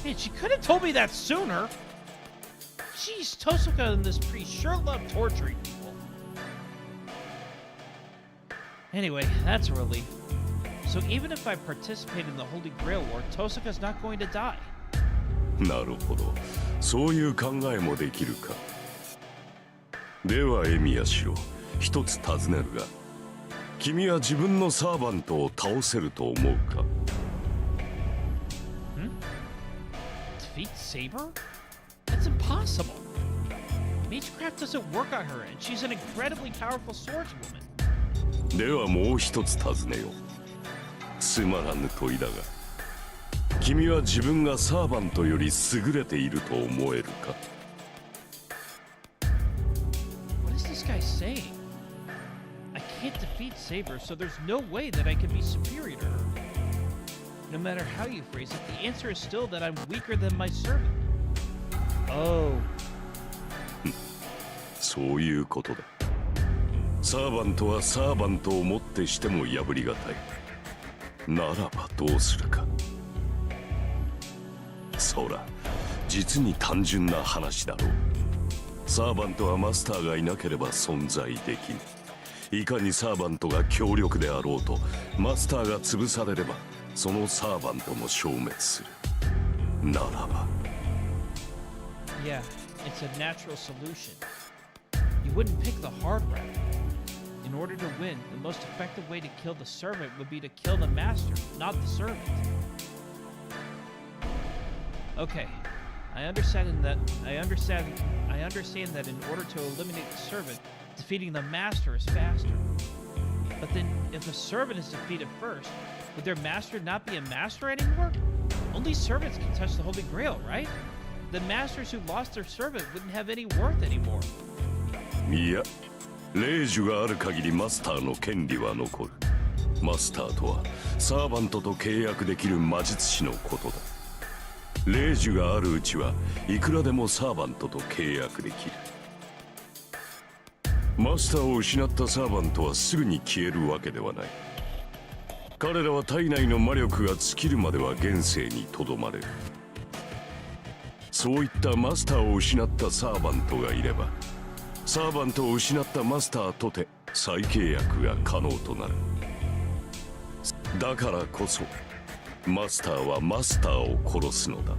Man, she could have told me that sooner. Jeez, Tosuka and this priest sure love torturing people. Anyway, that's a relief. So even if I participate in the Holy Grail War, Tosuka's not going to die. なるほど、そういう考えもできるか。ではエミヤシロ、一つ尋ねるが、君は自分のサーバントを倒せると思うか？ Defeat Saber? That's impossible. Magecraft doesn't work on her, and she's an incredibly powerful swordswoman. ではもう一つ尋ねよう。つまらぬ問いだが、君は自分がサーバントより優れていると思えるか？ What is this guy saying? I can't defeat Saber, so there's no way that I can be superior to her. No matter how you phrase it, the answer is still that I'm weaker than my servant. Oh. そういうことだ。サーバントはサーバントをもってしても破りがたい。ならばどうするか。そら、実に単純な話だろう。サーバントはマスターがいなければ存在できぬ。いかにサーバントが強力であろうと、マスターが潰されれば、そのサーバントも消滅する。ならば。Yeah, it's a natural solution. You wouldn't pick the hard route. In order to win, the most effective way to kill the servant would be to kill the master, not the servant. Okay, I understand that in order to eliminate the servant, defeating the master is faster. But then, if a servant is defeated first, would their master not be a master anymore? Only servants can touch the Holy Grail, right? The masters who lost their servant wouldn't have any worth anymore. いや、霊樹がある限りマスターの権利は残る。マスターとはサーバントと契約できる魔術師のことだ。霊樹があるうちはいくらでもサーバントと契約できる。マスターを失ったサーバントはすぐに消えるわけではない。彼らは体内の魔力が尽きるまでは現世にとどまれる。そういったマスターを失ったサーバントがいれば、サーバントを失ったマスターとて再契約が可能となる。だからこそマスターはマスターを殺すのだ。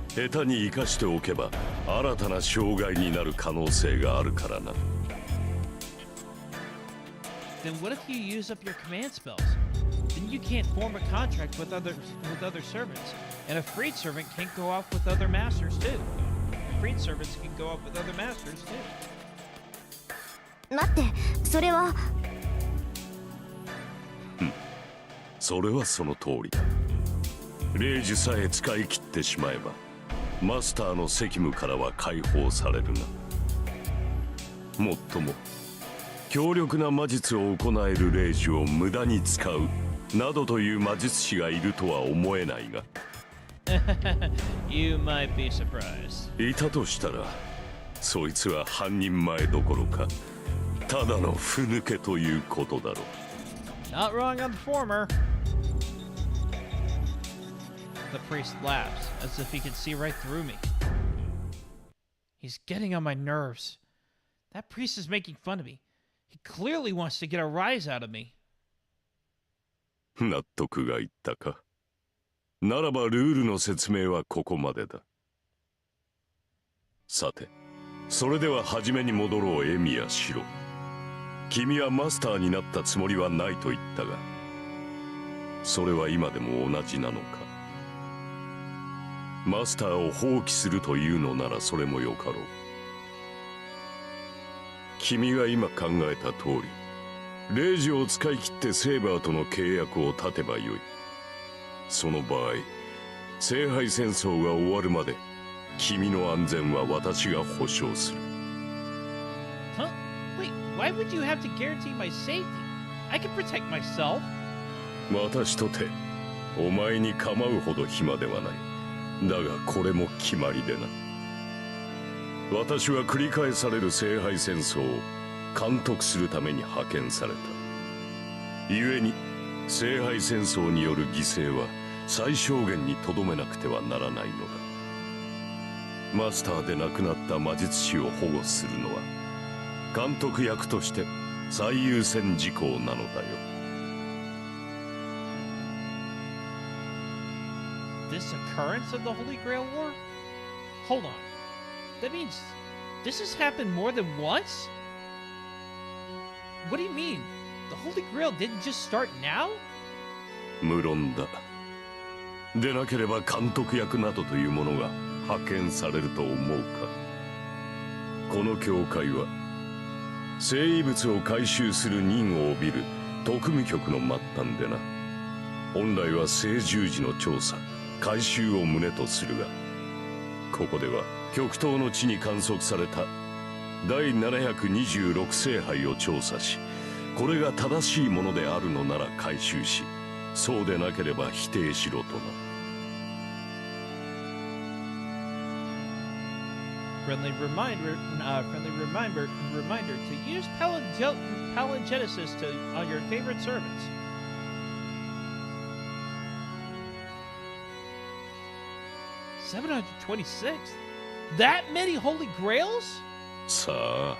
下手に生かしておけば新たな障害になる可能性があるからな。Then what if you use up your command spells? Then you can't form a contract with other servants, and a freed servant can't go off with other masters too. Freed servants can go off with other masters too. 待って、それは。それはその通りだ。霊樹さえ使い切ってしまえばマスターの責務からは解放されるが、もっとも強力な魔術を行える霊樹を無駄に使うなどという魔術師がいるとは思えないがYou might be surprised. いたとしたらそいつは半人前どころかただのふぬけということだろう。 Not wrong on the former. The priest laughs as if he could see right through me. He's getting on my nerves. That priest is making fun of me. He clearly wants to get a rise out of me. 納得がいったか。ならばルールの説明はここまでだ。さて、それでは初めに戻ろうエミヤシロ。君はマスターになったつもりはないと言ったが、それは今でも同じなのか。マスターを放棄するというのならそれもよかろう。君が今考えた通り、霊樹を使い切ってセーバーとの契約を立てばよい。その場合、聖杯戦争が終わるまで君の安全は私が保証する。Huh? Wait, why would you have to guarantee my safety? I can protect myself. 私とてお前に構うほど暇ではない。だがこれも決まりでな。私は繰り返される聖杯戦争を監督するために派遣された。故に聖杯戦争による犠牲は最小限にとどめなくてはならないのだ。マスターで亡くなった魔術師を保護するのは監督役として最優先事項なのだよ。This occurrence of the Holy Grail War? Hold on. That means this has happened more than once? What do you mean? The Holy Grail didn't just start now? 無論だ。でなければ監督役などというものが派遣されると思うか。この教会は聖遺物を回収する任を帯びる特務局の末端でな。本来は聖十字の調査回収を旨とするが、ここでは極東の地に観測された第726聖杯を調査し、これが正しいものであるのなら回収し、そうでなければ否定しろとな。Friendly reminder to use palingenesis on your favorite servants. $726? That many Holy Grails? さあ、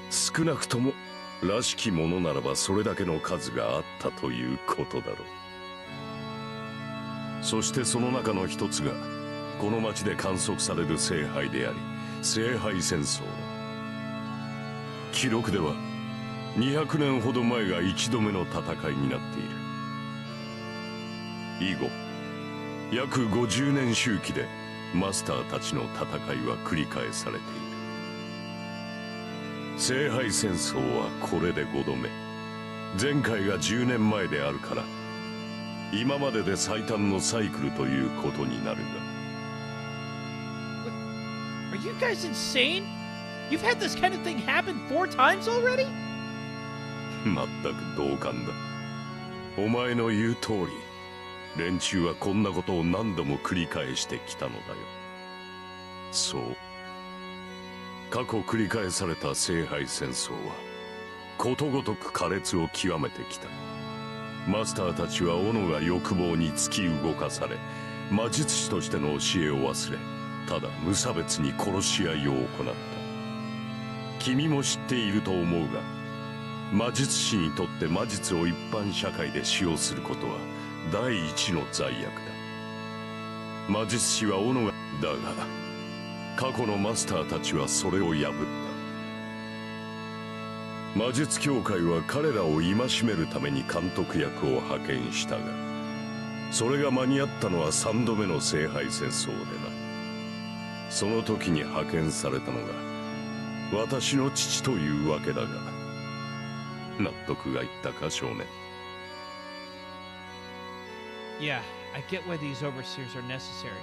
少なくともらしきものならばそれだけの数があったということだろう。そしてその中の一つがこの町で観測される聖杯であり、聖杯戦争だ。記録では200年ほど前が一度目の戦いになっている。以後約50年周期でマスターたちの戦いは繰り返されている。聖杯戦争はこれで5度目。前回が10年前であるから今までで最短のサイクルということになるが。Are you guys insane? You've had this kind of thing happen 4 times already? まったく同感だ。お前の言う通り、連中はこんなことを何度も繰り返してきたのだよ。そう。過去繰り返された聖杯戦争はことごとく苛烈を極めてきた。マスターたちは斧が欲望に突き動かされ、魔術師としての教えを忘れ、ただ無差別に殺し合いを行った。君も知っていると思うが、魔術師にとって魔術を一般社会で使用することは第一の罪悪だ。魔術師は斧がだが、過去のマスターたちはそれを破った。魔術協会は彼らを戒めるために監督役を派遣したが、それが間に合ったのは3度目の聖杯戦争でな。その時に派遣されたのが私の父というわけだが、納得がいったか少年。Yeah, I get why these overseers are necessary.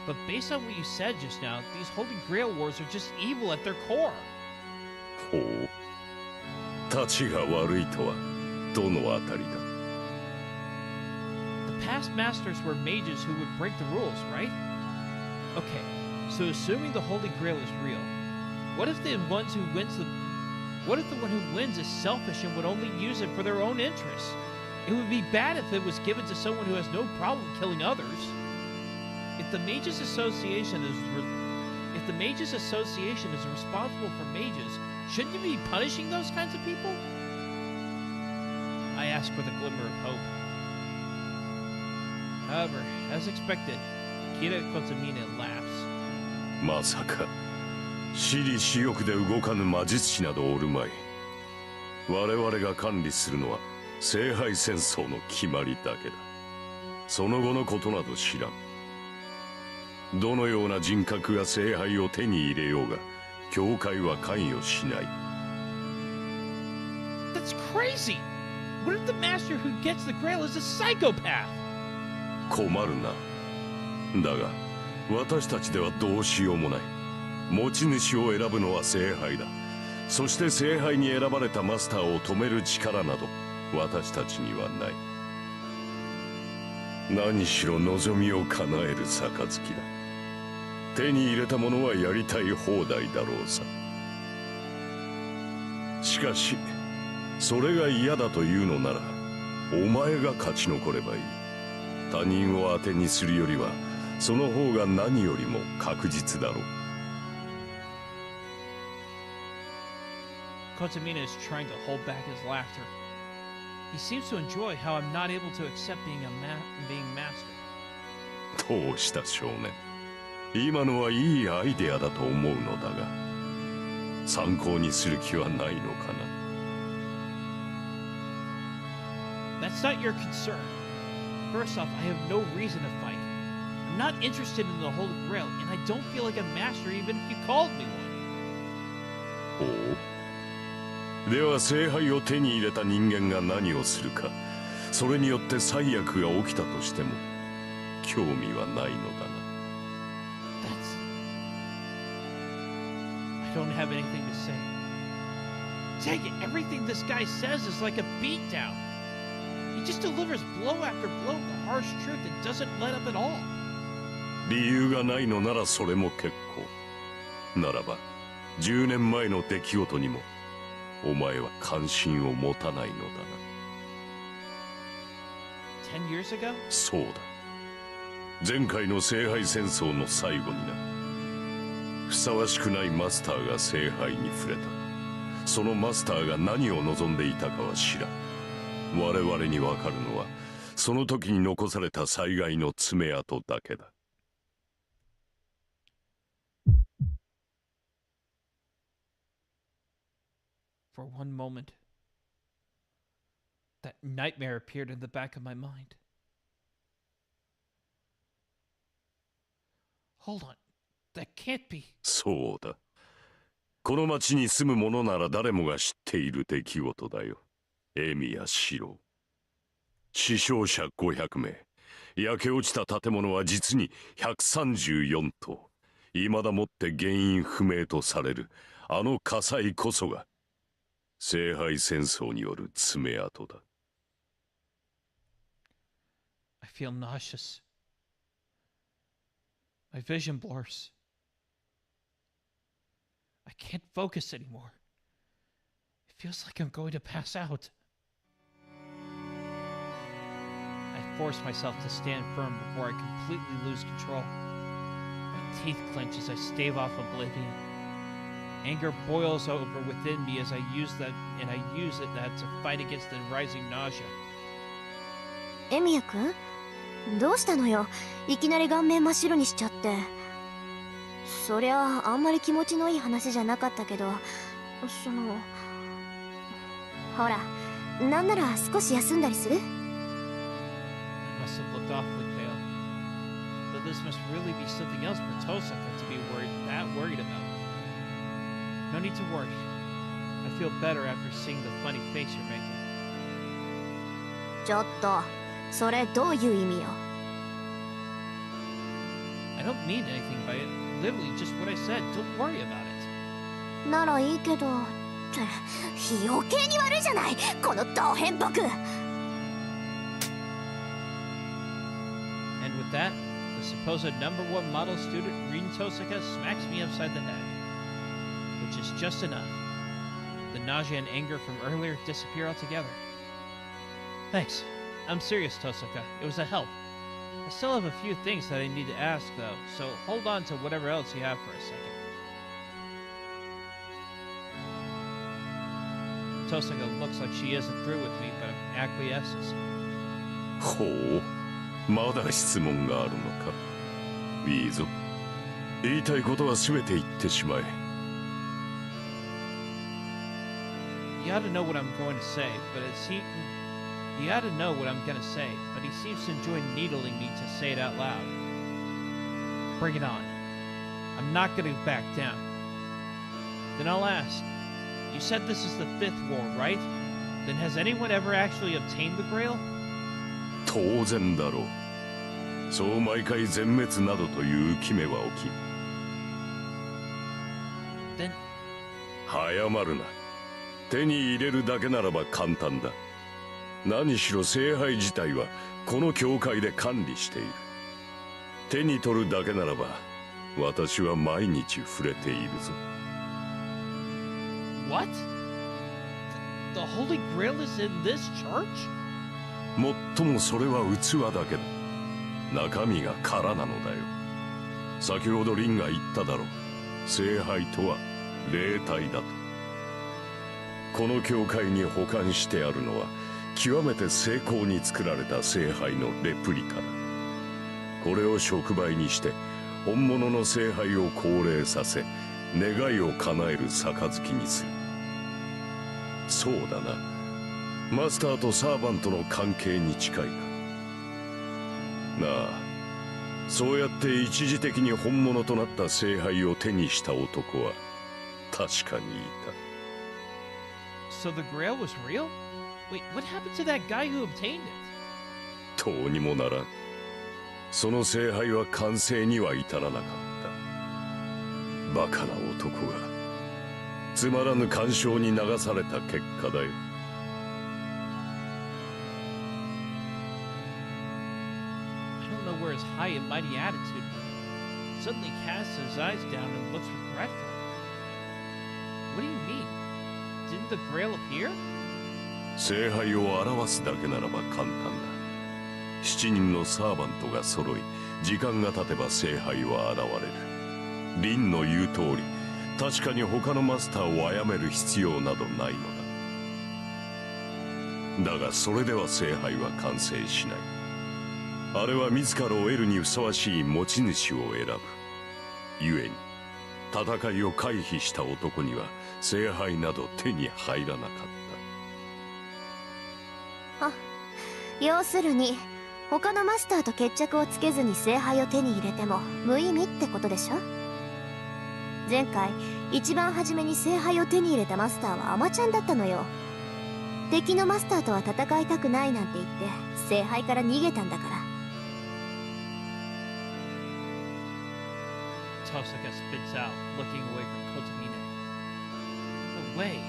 But based on what you said just now, these Holy Grail Wars are just evil at their core. ほう。たちが悪いとはどのあたりだ？ The past masters were mages who would break the rules, right? Okay, so assuming the Holy Grail is real, what if the one who wins is selfish and would only use it for their own interests? It would be bad if it was given to someone who has no problem killing others. If the Mages Association is responsible for mages, shouldn't you be punishing those kinds of people? I ask with a glimmer of hope. However, as expected, Kira Kotamine laughs. まさか私利私欲で動かぬ魔術師などおるまい。我々が管理するのは聖杯戦争の決まりだけだ。その後のことなど知らん。どのような人格が聖杯を手に入れようが教会は関与しない。 That's crazy! What if the master who gets the grail is a psychopath? 困るな。だが私たちではどうしようもない。持ち主を選ぶのは聖杯だ。そして聖杯に選ばれたマスターを止める力など私たちにはない。何しろ望みを叶える杯だ。手に入れたものはやりたい放題だろうさ。しかしそれが嫌だというのならお前が勝ち残ればいい。他人を当てにするよりはその方が何よりも確実だろう。 Kotamina is trying to hold back his laughter. He seems to enjoy how I'm not able to accept being being master. どうした少年。今のはいいアイデアだと思うのだが、参考にする気はないのかな。 That's not your concern. First off, I have no reason to fight. I'm not interested in the Holy Grail, and I don't feel like a master even if you called me one. ほう。では聖杯を手に入れた人間が何をするか、それによって最悪が起きたとしても興味はないのだな。 I don't have anything to say. Take it, everything this guy says is like a beatdown. He just delivers blow after blow of the harsh truth and doesn't let up at all. 理由がないのならそれも結構。ならば10年前の出来事にもお前は関心を持たないのだな。 10 years ago? そうだ。前回の聖杯戦争の最後にな。ふさわしくないマスターが聖杯に触れた。そのマスターが何を望んでいたかは知らん。我々にわかるのはその時に残された災害の爪痕だけだ。 For one moment, that nightmare appeared in the back of my mind. Hold on, that can't be. そうだ。この町に住む者なら誰もが知っている出来事だよ。エミやシロ。死傷者500名。焼け落ちた建物は実に134棟。未だもって原因不明とされるあの火災こそが聖杯戦争による爪痕だ。 I feel nauseous. My vision blurs. I can't focus anymore. It feels like I'm going to pass out. I force myself to stand firm before I completely lose control. My teeth clench as I stave off oblivion. Anger boils over within me as I use that to fight against the rising nausea. エミヤ君どうしたのよ。いきなり顔面真っ白にしちゃって。そりゃあんまり気持ちのいい話じゃなかったけど、ほら、なんなら少し休んだりする？ I must have looked awfully pale. Though this must really be something else for Tosaka to be worried about. No need to worry. I feel better after seeing the funny face you're making. ちょっと、それどういう意味よ？ I don't mean anything by it. Literally just what I said. Don't worry about it. ならいいけど、余計に悪いじゃない、このド変僕。And with that, the supposed #1 model student Rin Tosaka smacks me upside the head. Which is just enough. The nausea and anger from earlier disappear altogether. Thanks. I'm serious, Tosaka. It was a help. I still have a few things that I need to ask, though, so hold on to whatever else you have for a second. Tosaka looks like she isn't through with me, but acquiesces. ほう、まだ質問があるのか。いいぞ。言いたいことは全て言ってしまえ。 You ought to know what I'm going to say, but he ought to know what I'm gonna say, but he seems to enjoy needling me to say it out loud. Bring it on. I'm not gonna back down. Then I'll ask. You said this is the 5th war, right? Then has anyone ever actually obtained the Grail? 当然だろう。そう毎回全滅などという決めは起き。Then 早まるな。手に入れるだけならば簡単だ。何しろ聖杯自体はこの教会で管理している。手に取るだけならば私は毎日触れているぞ。what? The Holy Grail is in this church? もっともそれは器だけだ。中身が空なのだよ。先ほどリンが言っただろう。聖杯とは霊体だと。この教会に保管してあるのは極めて精巧に作られた聖杯のレプリカだ。これを触媒にして本物の聖杯を降霊させ、願いを叶える杯にする。そうだな、マスターとサーバントの関係に近いか。なあ、そうやって一時的に本物となった聖杯を手にした男は確かにいた。 So the Grail was real? Wait, what happened to that guy who obtained it? どうにもならん。その聖杯は完成には至らなかった。バカな男がつまらぬ干渉に流された結果だよ。I don't know where his high and mighty attitude went. Suddenly casts his eyes down and looks regretful. What do you mean? Didn't the Grail appear? 聖杯を表すだけならば簡単だ。7人のサーバントが揃い、時間が経てば聖杯は現れる。リンの言う通り、確かに他のマスターを殺める必要などないのだ。だがそれでは聖杯は完成しない。あれは自らを得るにふさわしい持ち主を選ぶ。故に戦いを回避した男には聖杯など手に入らなかった。あ、要するに他のマスターと決着をつけずに聖杯を手に入れても無意味ってことでしょ。前回一番初めに聖杯を手に入れたマスターはアマちゃんだったのよ。敵のマスターとは戦いたくないなんて言って聖杯から逃げたんだから。 Tosaka spits out, looking away from Kotomine. No way.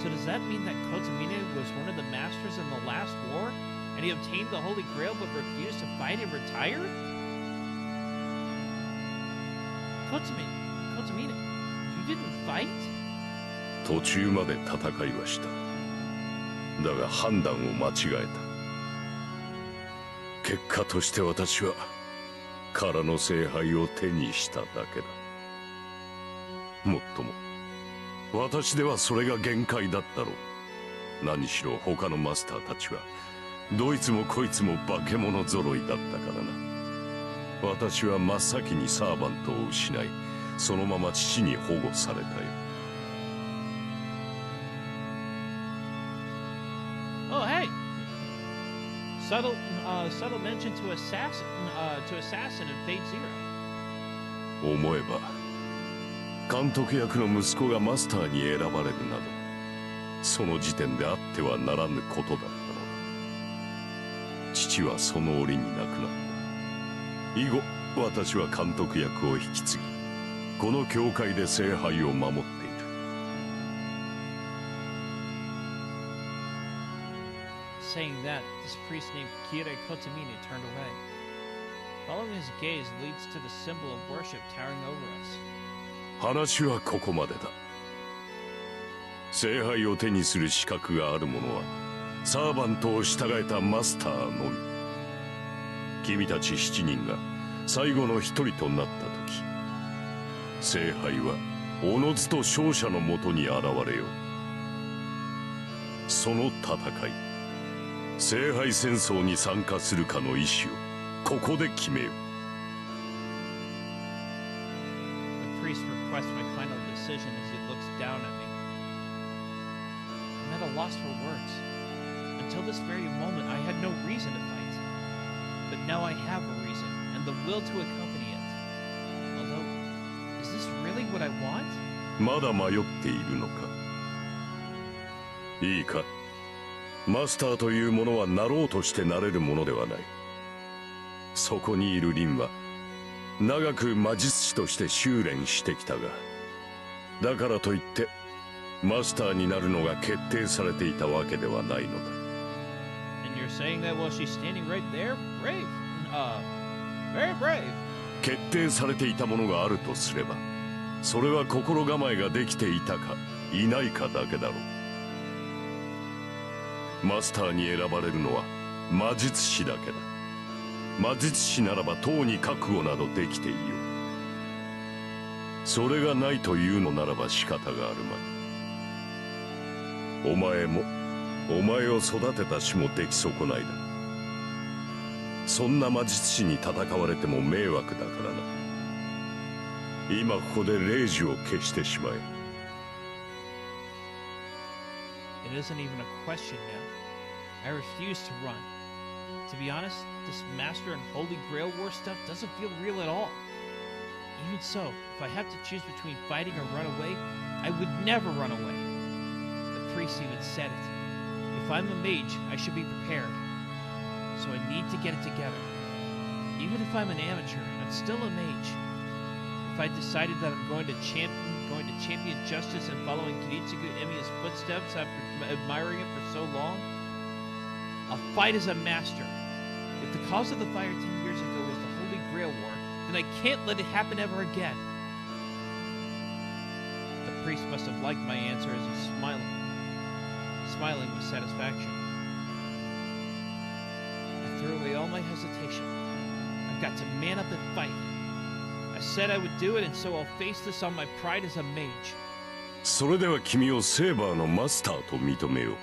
So does that mean that Kotomine was one of the masters in the last war, and he obtained the Holy Grail but refused to fight and retired? Kotomine, you didn't fight? 途中まで戦いはした。だが判断を間違えた。結果として私は空の聖杯を手にしただけだ。もっとも私ではそれが限界だったろう。何しろ他のマスターたちはどいつもこいつも化け物揃いだったからな。私は真っ先にサーバントを失い、そのまま父に保護されたよ。Oh, hey! Subtle mention to assassin in Fate Zero. 思えば監督役の息子がマスターに選ばれるなど、その時点であってはならぬことだったのだ。父はその折に亡くなった。以後私は監督役を引き継ぎ、この教会で聖杯を守っている。Saying that, this priest named Kire Kotomine turned away. Following his gaze leads to the symbol of worship towering over us. 話はここまでだ。聖杯を手にする資格がある者はサーバントを従えたマスターのみ。君たち7人が最後の一人となった時、聖杯はおのずと勝者のもとに現れよう。その戦い、聖杯戦争に参加するかの意思をここで決めよう。The priest requests my final decision as he looks down at me. I'm at a loss for words. Until this very moment, I had no reason to fight. But now I have a reason, and the will to accompany it. Although, is this really what I want? まだ迷っているのか。いいか、マスターというものはなろうとしてなれるものではない。そこにいるリンは長く魔術師として修練してきたが、だからといってマスターになるのが決定されていたわけではないのだ。And you're saying that while she's standing right there? Brave. Very brave. 決定されていたものがあるとすれば、それは心構えができていたかいないかだけだろう。マスターに選ばれるのは魔術師だけだ。魔術師ならばとうに覚悟などできていよう。それがないというのならば仕方があるまい。お前もお前を育てた種も出来損ないだ。そんな魔術師に戦われても迷惑だからな。今ここで霊樹を消してしまえ。It isn't even a question now. I refuse to run. To be honest, this Master and Holy Grail War stuff doesn't feel real at all. Even so, if I have to choose between fighting or run away, I would never run away. The priest even said it. If I'm a mage, I should be prepared. So I need to get it together. Even if I'm an amateur, I'm still a mage. If I decided that I'm going to champion justice and following Kiritsugu Emiya's footsteps after admiring it for so long, I'll fight as a master. If the cause of the fire 10 years ago was the Holy Grail War, then I can't let it happen ever again. The priest must have liked my answer as he's smiling with satisfaction. I threw away all my hesitation. I've got to man up and fight. I said I would do it, and so I'll face this on my pride as a mage. それでは君をセーバーのマスターと認めよう。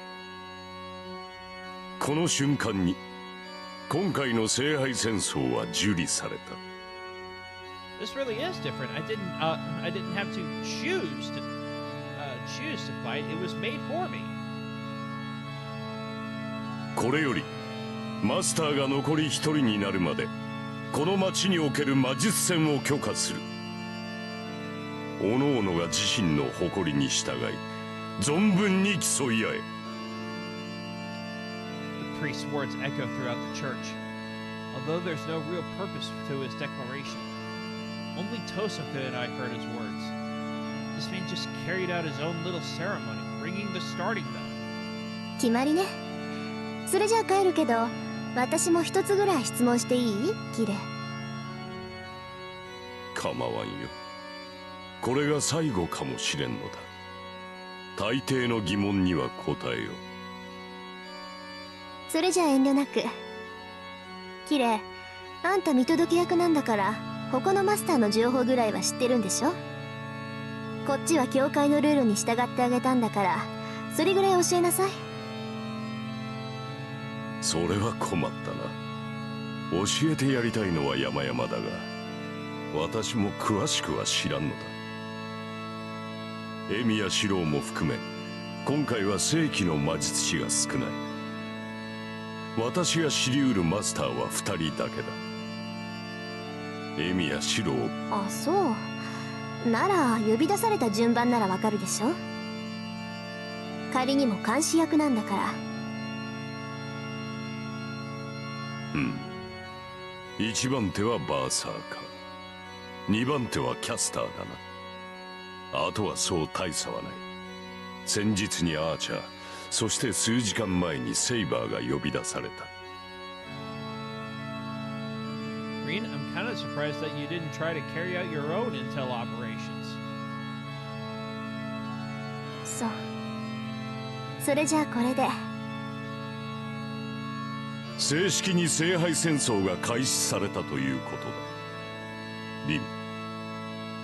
この瞬間に今回の聖杯戦争は受理された。This really is different. I didn't have to choose to fight. It was made for me. これよりマスターが残り一人になるまでこの町における魔術戦を許可する。各々が自身の誇りに従い存分に競い合え。The priest's words echo throughout the church, although there's no real purpose to his declaration. Only Tosoka and I heard his words. This man just carried out his own little ceremony, ringing the starting bell. 決まりね。それじゃあ帰るけど、私も一つぐらい質問していい？キレ。構わんよ。これが最後かもしれんのだ。大抵の疑問には答えよう。それじゃあ遠慮なく。キレ、あんた見届け役なんだから、他のマスターの情報ぐらいは知ってるんでしょ？こっちは教会のルールに従ってあげたんだから、それぐらい教えなさい。それは困ったな。教えてやりたいのは山々だが、私も詳しくは知らんのだ。エミやシローも含め、今回は正規の魔術師が少ない。私が知りうるマスターは2人だけだ。エミやシロー。あ、そう。なら呼び出された順番ならわかるでしょ。仮にも監視役なんだから。うん。1番手はバーサーカー、2番手はキャスターだな。あとはそう大差はない。先日にアーチャー、そして数時間前にセイバーが呼び出された。Green, I'm kind of surprised that you didn't try to carry out your own intel operations. そう。それじゃあこれで。正式に聖杯戦争が開始されたということだ。リン、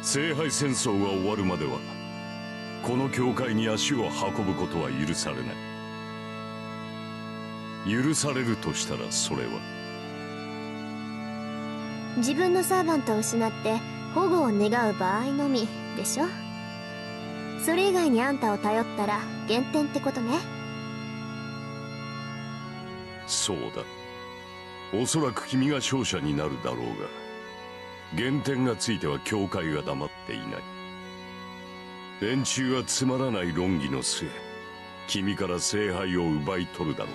聖杯戦争が終わるまではこの教会に足を運ぶことは許されない。許されるとしたらそれは自分のサーバントを失って保護を願う場合のみでしょ。それ以外にあんたを頼ったら減点ってことね。そうだ。おそらく君が勝者になるだろうが、減点がついては教会が黙っていない。連中はつまらない論議の末、君から聖杯を奪い取るだろ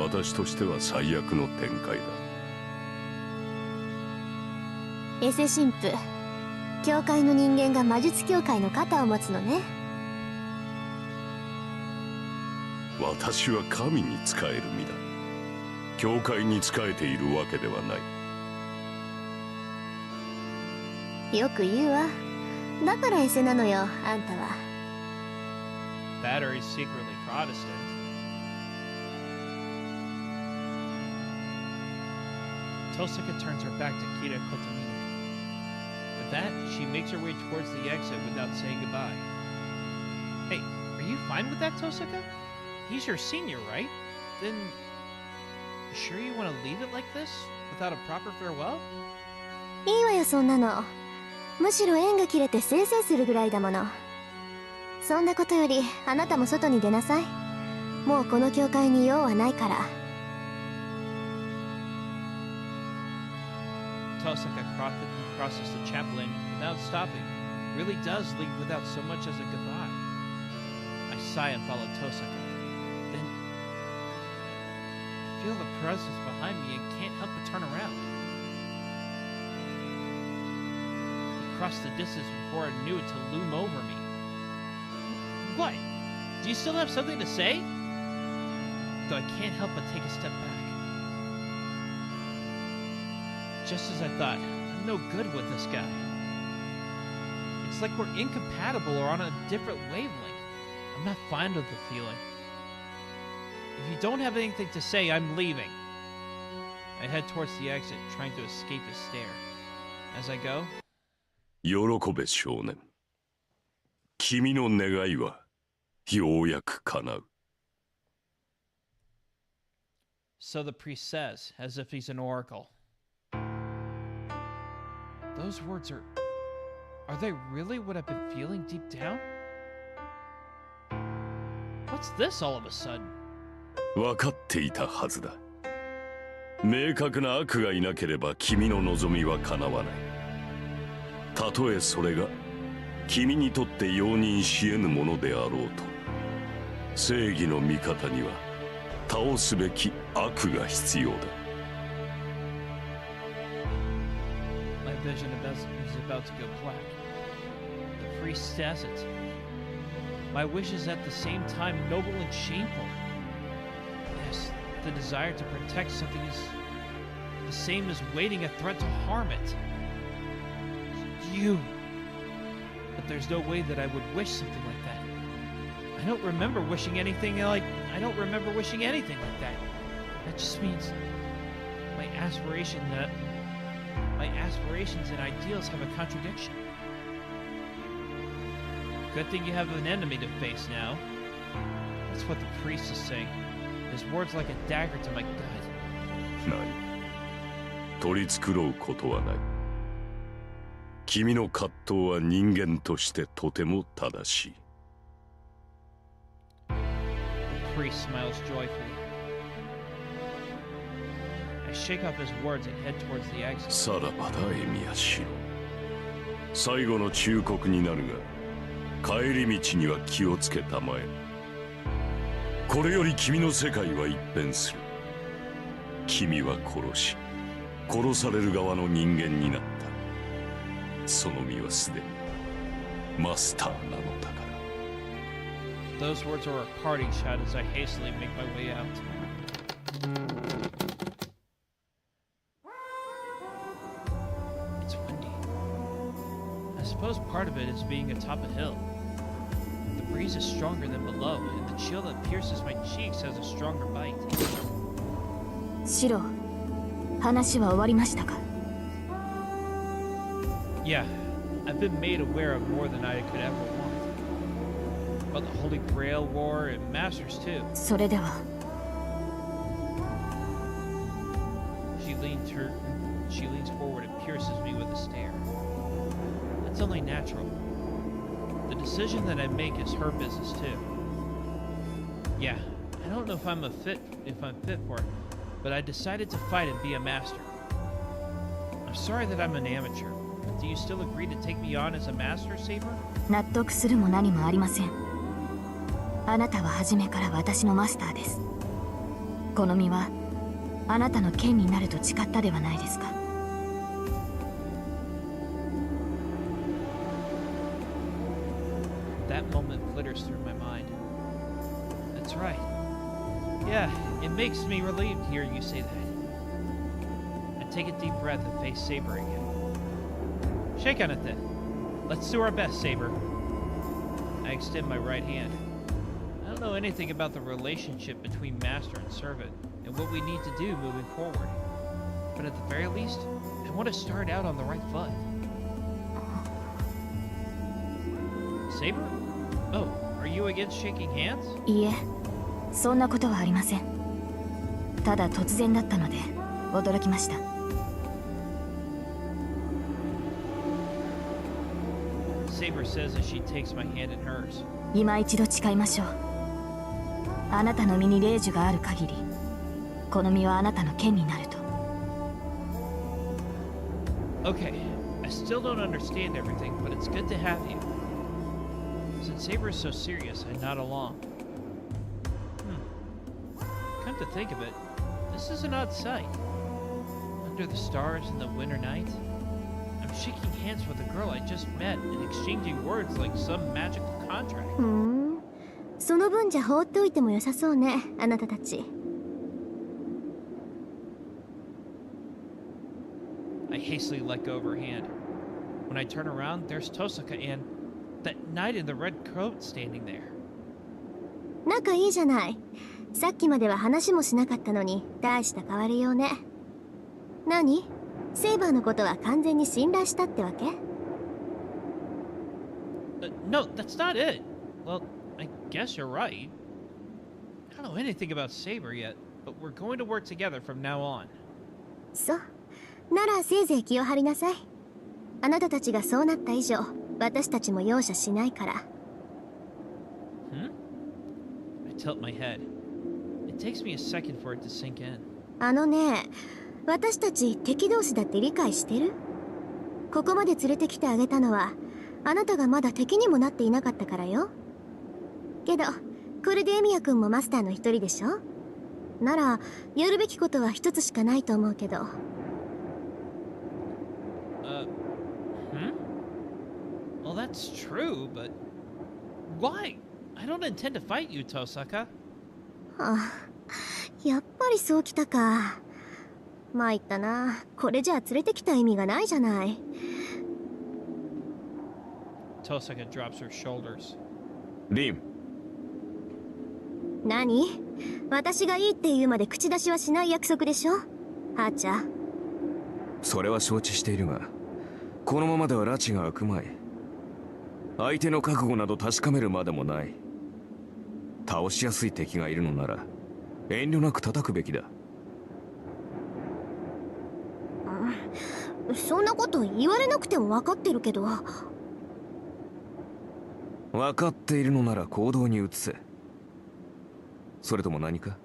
う。私としては最悪の展開だ。エセ神父、教会の人間が魔術協会の肩を持つのね。私は神に仕える身だ。教会に仕えているわけではない。よく言うわ。だからエセなのよ、あんたは。Battery's secretly Protestant. Tosaka turns her back to Kira Kotomine. With that, she makes her way towards the exit without saying goodbye. Hey, are you fine with that, Tosaka? He's your senior, right? Then, you sure you want to leave it like this? Without a proper farewell? いいわよそんなの。むしろ縁が切れてせいせいするぐらいだもの。そんなことよりあなたも外に出なさい。もうこの教会に用はないから。Tosaka crosses the chaplain without stopping. Really does leave without so much as a goodbye. I sigh and follow Tosaka. Then I feel the presence behind me and can't help but turn around. It crossed the distance before I knew it to loom over me. What? Do you still have something to say? Though I can't help but take a step back. Just as I thought, I'm no good with this guy. It's like we're incompatible or on a different wavelength. I'm not fond of the feeling. If you don't have anything to say, I'm leaving. I head towards the exit, trying to escape his stare. As I go, 喜べ少年。君の願いはようやく叶う。so the priest says, as if he's an oracle. Those words are they really what I've been feeling deep down? What's this all of a sudden? 分かっていたはずだ。明確な悪がいなければ君の望みは叶わない。たとえそれが君にとって容認し得ぬものであろうと、正義の味方には倒すべき悪が必要だ。My vision is about to go black. The priest says it. My wish is at the same time noble and shameful. Yes, the desire to protect something is the same as waiting a threat to harm it. You. But there's no way that I would wish something like that. I don't remember wishing anything like that. That just means my aspirations and ideals have a contradiction. Good thing you have an enemy to face now. That's what the priest is saying. His words like a dagger to my gut. ない。取り繕うことはない。君の葛藤は人間としてとても正しい。The priest smiles joyfully. I shake off his words and head towards the exit. さらばだエミヤシロ。最後の忠告になるが、帰り道には気をつけたまえ。これより君の世界は一変する。君は殺し、殺される側の人間になった。その身はすでにマスターなのだから。Those words are a parting shot as I hastily make my way out. It's windy. I suppose part of it is being atop a hill. The breeze is stronger than below, and the chill that pierces my cheeks has a stronger bite. シロ、話は終わりましたか？ Yeah, I've been made aware of more than I could ever want. About the Holy Grail War and Masters too. それでは。She leans forward and pierces me with a stare. That's only natural. The decision that I make is her business too. Yeah, I don't know if I'm fit for it, but I decided to fight and be a master. I'm sorry that I'm an amateur. Do you still agree to take me on as a master, Saber? 納得するも何もありません。あなたは初めから私のマスターです。この身はあなたの剣になると誓ったではないですか。That moment flitters through my mind. That's right. Yeah, it makes me relieved hearing you say that. I take a deep breath and face Saber again. Shake on it then. Let's do our best, Saber. I extend my right hand. I don't know anything about the relationship between master and servant, and what we need to do moving forward. but at the very least, I want to start out on the right foot. Saber? Oh, are you against shaking hands? いいえ、そんなことはありません。ただ突然だったので驚きました。Saber says as she takes my hand in hers. 今一度誓いましょう。あなたの身に霊樹がある限り、この身はあなたの剣になると。Okay, I still don't understand everything, but it's good to have you. Since Saber is so serious, I nod along. Come to think of it, this is an odd sight. Under the stars in the winter night, I'm shaking hands with a girl I just met and exchanging words like some magical contract. その分じゃ放っておいても良さそうね、あなたたち。I hastily let go of her hand. When I turn around, there's Tosaka and that knight in the red coat standing there. 仲いいじゃない。さっきまでは話もしなかったのに大した変わりようね。何？セイバーのことは完全に信頼したってわけ？ No, that's not it. Well, I guess you're right. I don't know anything about Saber yet, but we're going to work together from now on. そう。ならせいぜい気を張りなさい。あなたたちがそうなった以上、私たちも容赦しないから。I tilt my head. It takes me a second for it to sink in. あのね、私たち敵同士だって理解してる？ここまで連れてきてあげたのは、あなたがまだ敵にもなっていなかったからよ。けど、これでエミヤ君もマスターの一人でしょ？なら、やるべきことは一つしかないと思うけど。Well, that's true, but why? I don't intend to fight you, Tosaka. あ、やっぱりそうきたか。参ったな。これじゃあ連れてきた意味がないじゃない。Tosaka drops her shoulders. リン。何？私がいいって言うまで口出しはしない約束でしょ？はーちゃん。それは承知しているが、このままでは拉致が開くまい。相手の覚悟など確かめるまでもない。倒しやすい敵がいるのなら遠慮なく叩くべきだ。そんなこと言われなくても分かってるけど。分かっているのなら行動に移せ。それとも何か？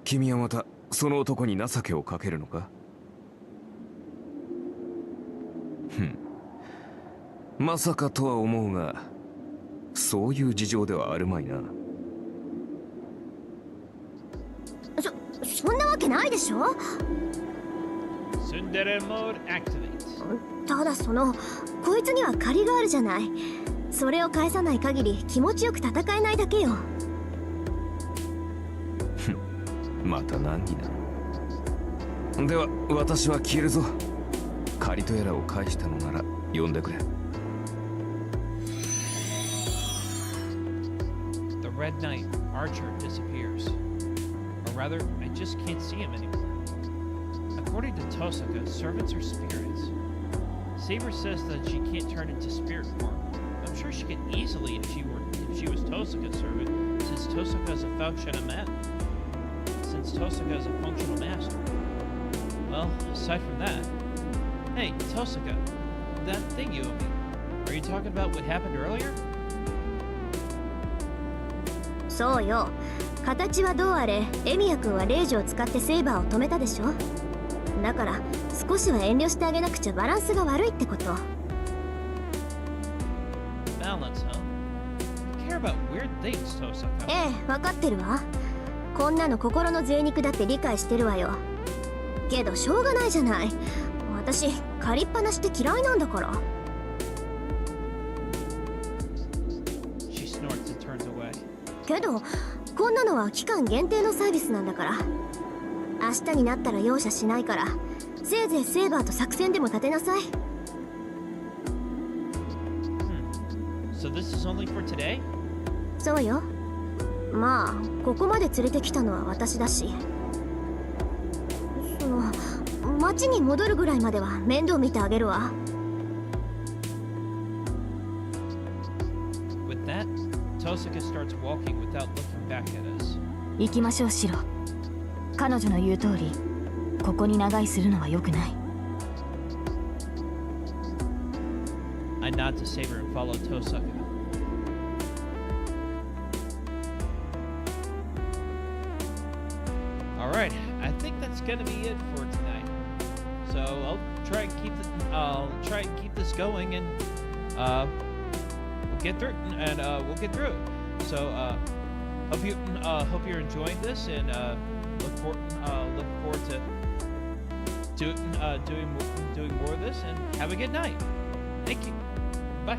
君はまたその男に情けをかけるのか？まさかとは思うが、そういう事情ではあるまいな。そんなわけないでしょ。Tsundere mode activate. ただこいつには借りがあるじゃない。それを返さない限り気持ちよく戦えないだけよ。また難儀な。では私は消えるぞ。借りとやらを返したのなら呼んでくれ。The Red Knight, Archer, disappears. Or rather, I just can't see him anymore. According to Tosaka, servants are spirits. Saber says that she can't turn into spirit form. I'm sure she could easily if she was Tosaka's servant, since Tosaka is a functional master. Well, aside from that, hey, Tosaka, that thing you owe me. Are you talking about what happened earlier? そうよ。形はどうあれ、エミヤ君はレイジを使ってセイバーを止めたでしょ。だから少しは遠慮してあげなくちゃバランスが悪いってこと。Balance, huh? You care about weird things, Tosaka. ええ、分かってるわ。こんなの心の贅肉だって理解してるわよ。けどしょうがないじゃない。私借りっぱなしって嫌いなんだから。She snorts and turns away. けどこんなのは期間限定のサービスなんだから。明日になったら容赦しないから、せいぜいセイバーと作戦でも立てなさい。So this is only for today? そうよ。まあここまで連れてきたのは私だし。町に戻るぐらいまでは面倒見てあげるわ。 With that, Tosaka starts walking without looking back at us. 行きましょうシロ。彼女の言う通りここに長居するのは良くない。 I nod to Saber and follow Tosaka. Alright, I think that's gonna be it for tonight. So I'll try and keep this going, and we'll get through it, and we'll get through it. So hope you're enjoying this, and look forward to doing more of this, and have a good night. Thank you. Bye.